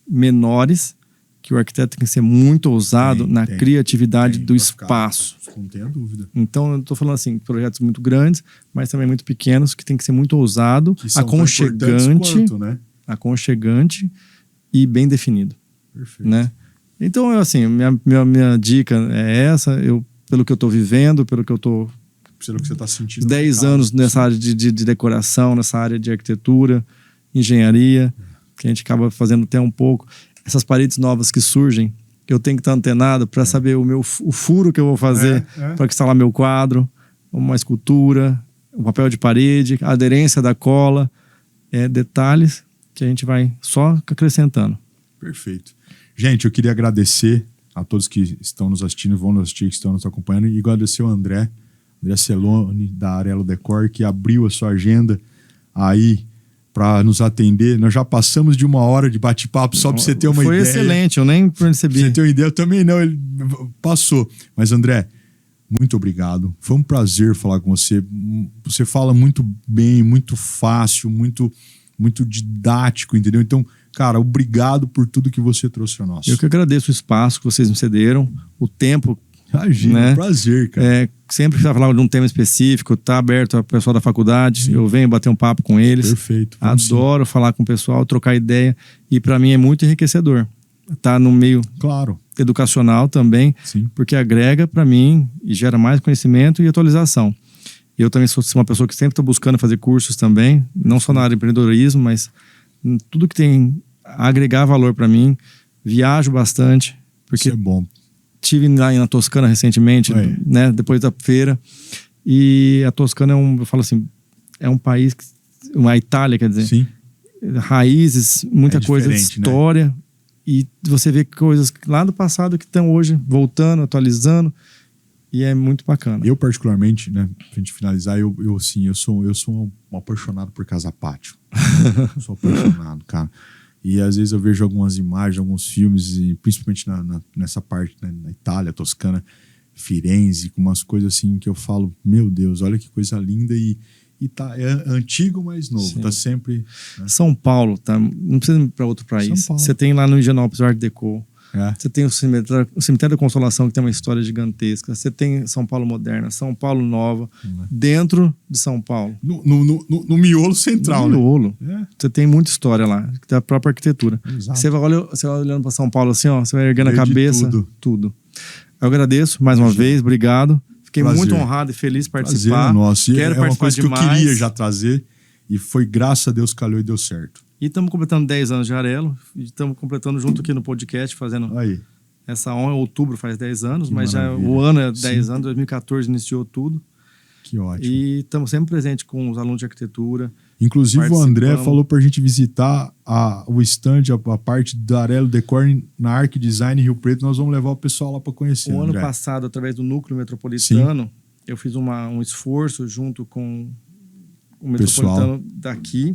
menores, que o arquiteto tem que ser muito ousado na criatividade do espaço. Não tenha dúvida. Então, eu estou falando assim, projetos muito grandes, mas também muito pequenos, que tem que ser muito ousado, aconchegante, quanto, né? aconchegante e bem definido. Perfeito. Né? Então, assim, minha dica é essa, pelo que eu estou vivendo, pelo que eu estou... Pelo que você está sentindo. 10 anos nessa área de decoração, nessa área de arquitetura, engenharia, que a gente acaba fazendo até um pouco. Essas paredes novas que surgem, eu tenho que estar antenado para saber o furo que eu vou fazer para instalar meu quadro, uma escultura, um papel de parede, a aderência da cola, detalhes que a gente vai só acrescentando. Perfeito. Gente, eu queria agradecer a todos que estão nos assistindo, vão nos assistir, que estão nos acompanhando, e agradecer ao André Celone, da Arelo Decor, que abriu a sua agenda aí para nos atender. Nós já passamos de 1 hora de bate-papo, só para você ter uma ideia. Foi excelente, eu nem percebi. Pra você ter uma ideia, eu também não, ele passou. Mas, André, muito obrigado. Foi um prazer falar com você. Você fala muito bem, muito fácil, muito didático, entendeu? Então, cara, obrigado por tudo que você trouxe a nós. Eu que agradeço o espaço que vocês me cederam, o tempo. Imagina, né? É um prazer, cara. Sempre que você falar de um tema específico, tá aberto ao pessoal da faculdade, eu venho bater um papo com eles. Perfeito. Adoro falar com o pessoal, trocar ideia, e para mim é muito enriquecedor. Tá no meio educacional também, porque agrega para mim e gera mais conhecimento e atualização. Eu também sou uma pessoa que sempre estou buscando fazer cursos também, não só na área de empreendedorismo, mas tudo que tem a agregar valor para mim. Viajo bastante, porque isso é bom. Estive lá na Toscana recentemente, né, depois da feira, e a Toscana eu falo assim, é um país, uma Itália, quer dizer, raízes, muita coisa de história, né? E você vê coisas lá do passado que estão hoje voltando, atualizando, e é muito bacana. Eu particularmente, né, pra gente finalizar, eu sou um apaixonado por casa pátio. Sou apaixonado, cara. E às vezes eu vejo algumas imagens, alguns filmes, e principalmente nessa parte, né, na Itália, Toscana, Firenze, com umas coisas assim que eu falo, meu Deus, olha que coisa linda, e é antigo, mas novo. Tá sempre... Né? São Paulo, tá? Não precisa ir para outro país. Você tem lá no Higienópolis o Art Deco. Você tem o cemitério da Consolação, que tem uma história gigantesca. Você tem São Paulo Moderna, São Paulo Nova, dentro de São Paulo. No miolo central, no miolo. Né? Você tem muita história lá, da própria arquitetura. Exato. Você vai olhando para São Paulo assim, ó, você vai erguendo a cabeça. Tudo. Eu agradeço mais uma vez, obrigado. Fiquei muito honrado e feliz de participar. Prazer, nossa. Quero participar uma coisa demais. Que eu queria já trazer, e foi, graças a Deus, calhou e deu certo. E estamos completando 10 anos de Arelo. E estamos completando junto aqui no podcast, fazendo essa honra. Outubro faz 10 anos, que mas maravilha. Já o ano é 10 anos, 2014 iniciou tudo. Que ótimo. E estamos sempre presentes com os alunos de arquitetura. Inclusive o André falou pra gente visitar o stand, a parte da Arelo Decor na Arc Design Rio Preto. Nós vamos levar o pessoal lá para conhecer. O ano passado, através do Núcleo Metropolitano, eu fiz um esforço junto com o Metropolitano daqui,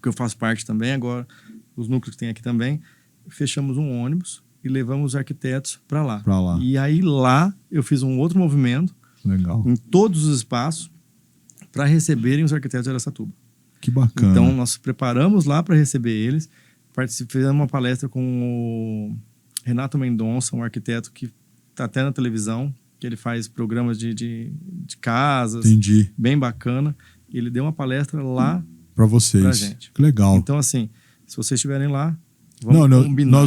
que eu faço parte também agora, os núcleos que tem aqui também. Fechamos um ônibus e levamos os arquitetos para lá. E aí lá eu fiz um outro movimento em todos os espaços para receberem os arquitetos de Araçatuba. Que bacana. Então nós preparamos lá para receber eles. Fizemos uma palestra com o Renato Mendonça, um arquiteto que está até na televisão, que ele faz programas de casas. Entendi. Bem bacana. Ele deu uma palestra lá para vocês. Pra gente. Que legal. Então, assim, se vocês estiverem lá, vamos combinar.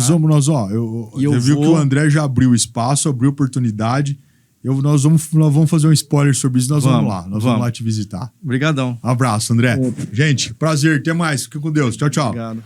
Eu vi que o André já abriu espaço, abriu oportunidade. Nós vamos fazer um spoiler sobre isso. Nós vamos lá. Nós vamos lá te visitar. Obrigadão. Abraço, André. Gente, prazer. Até mais. Fique com Deus. Tchau, tchau. Obrigado.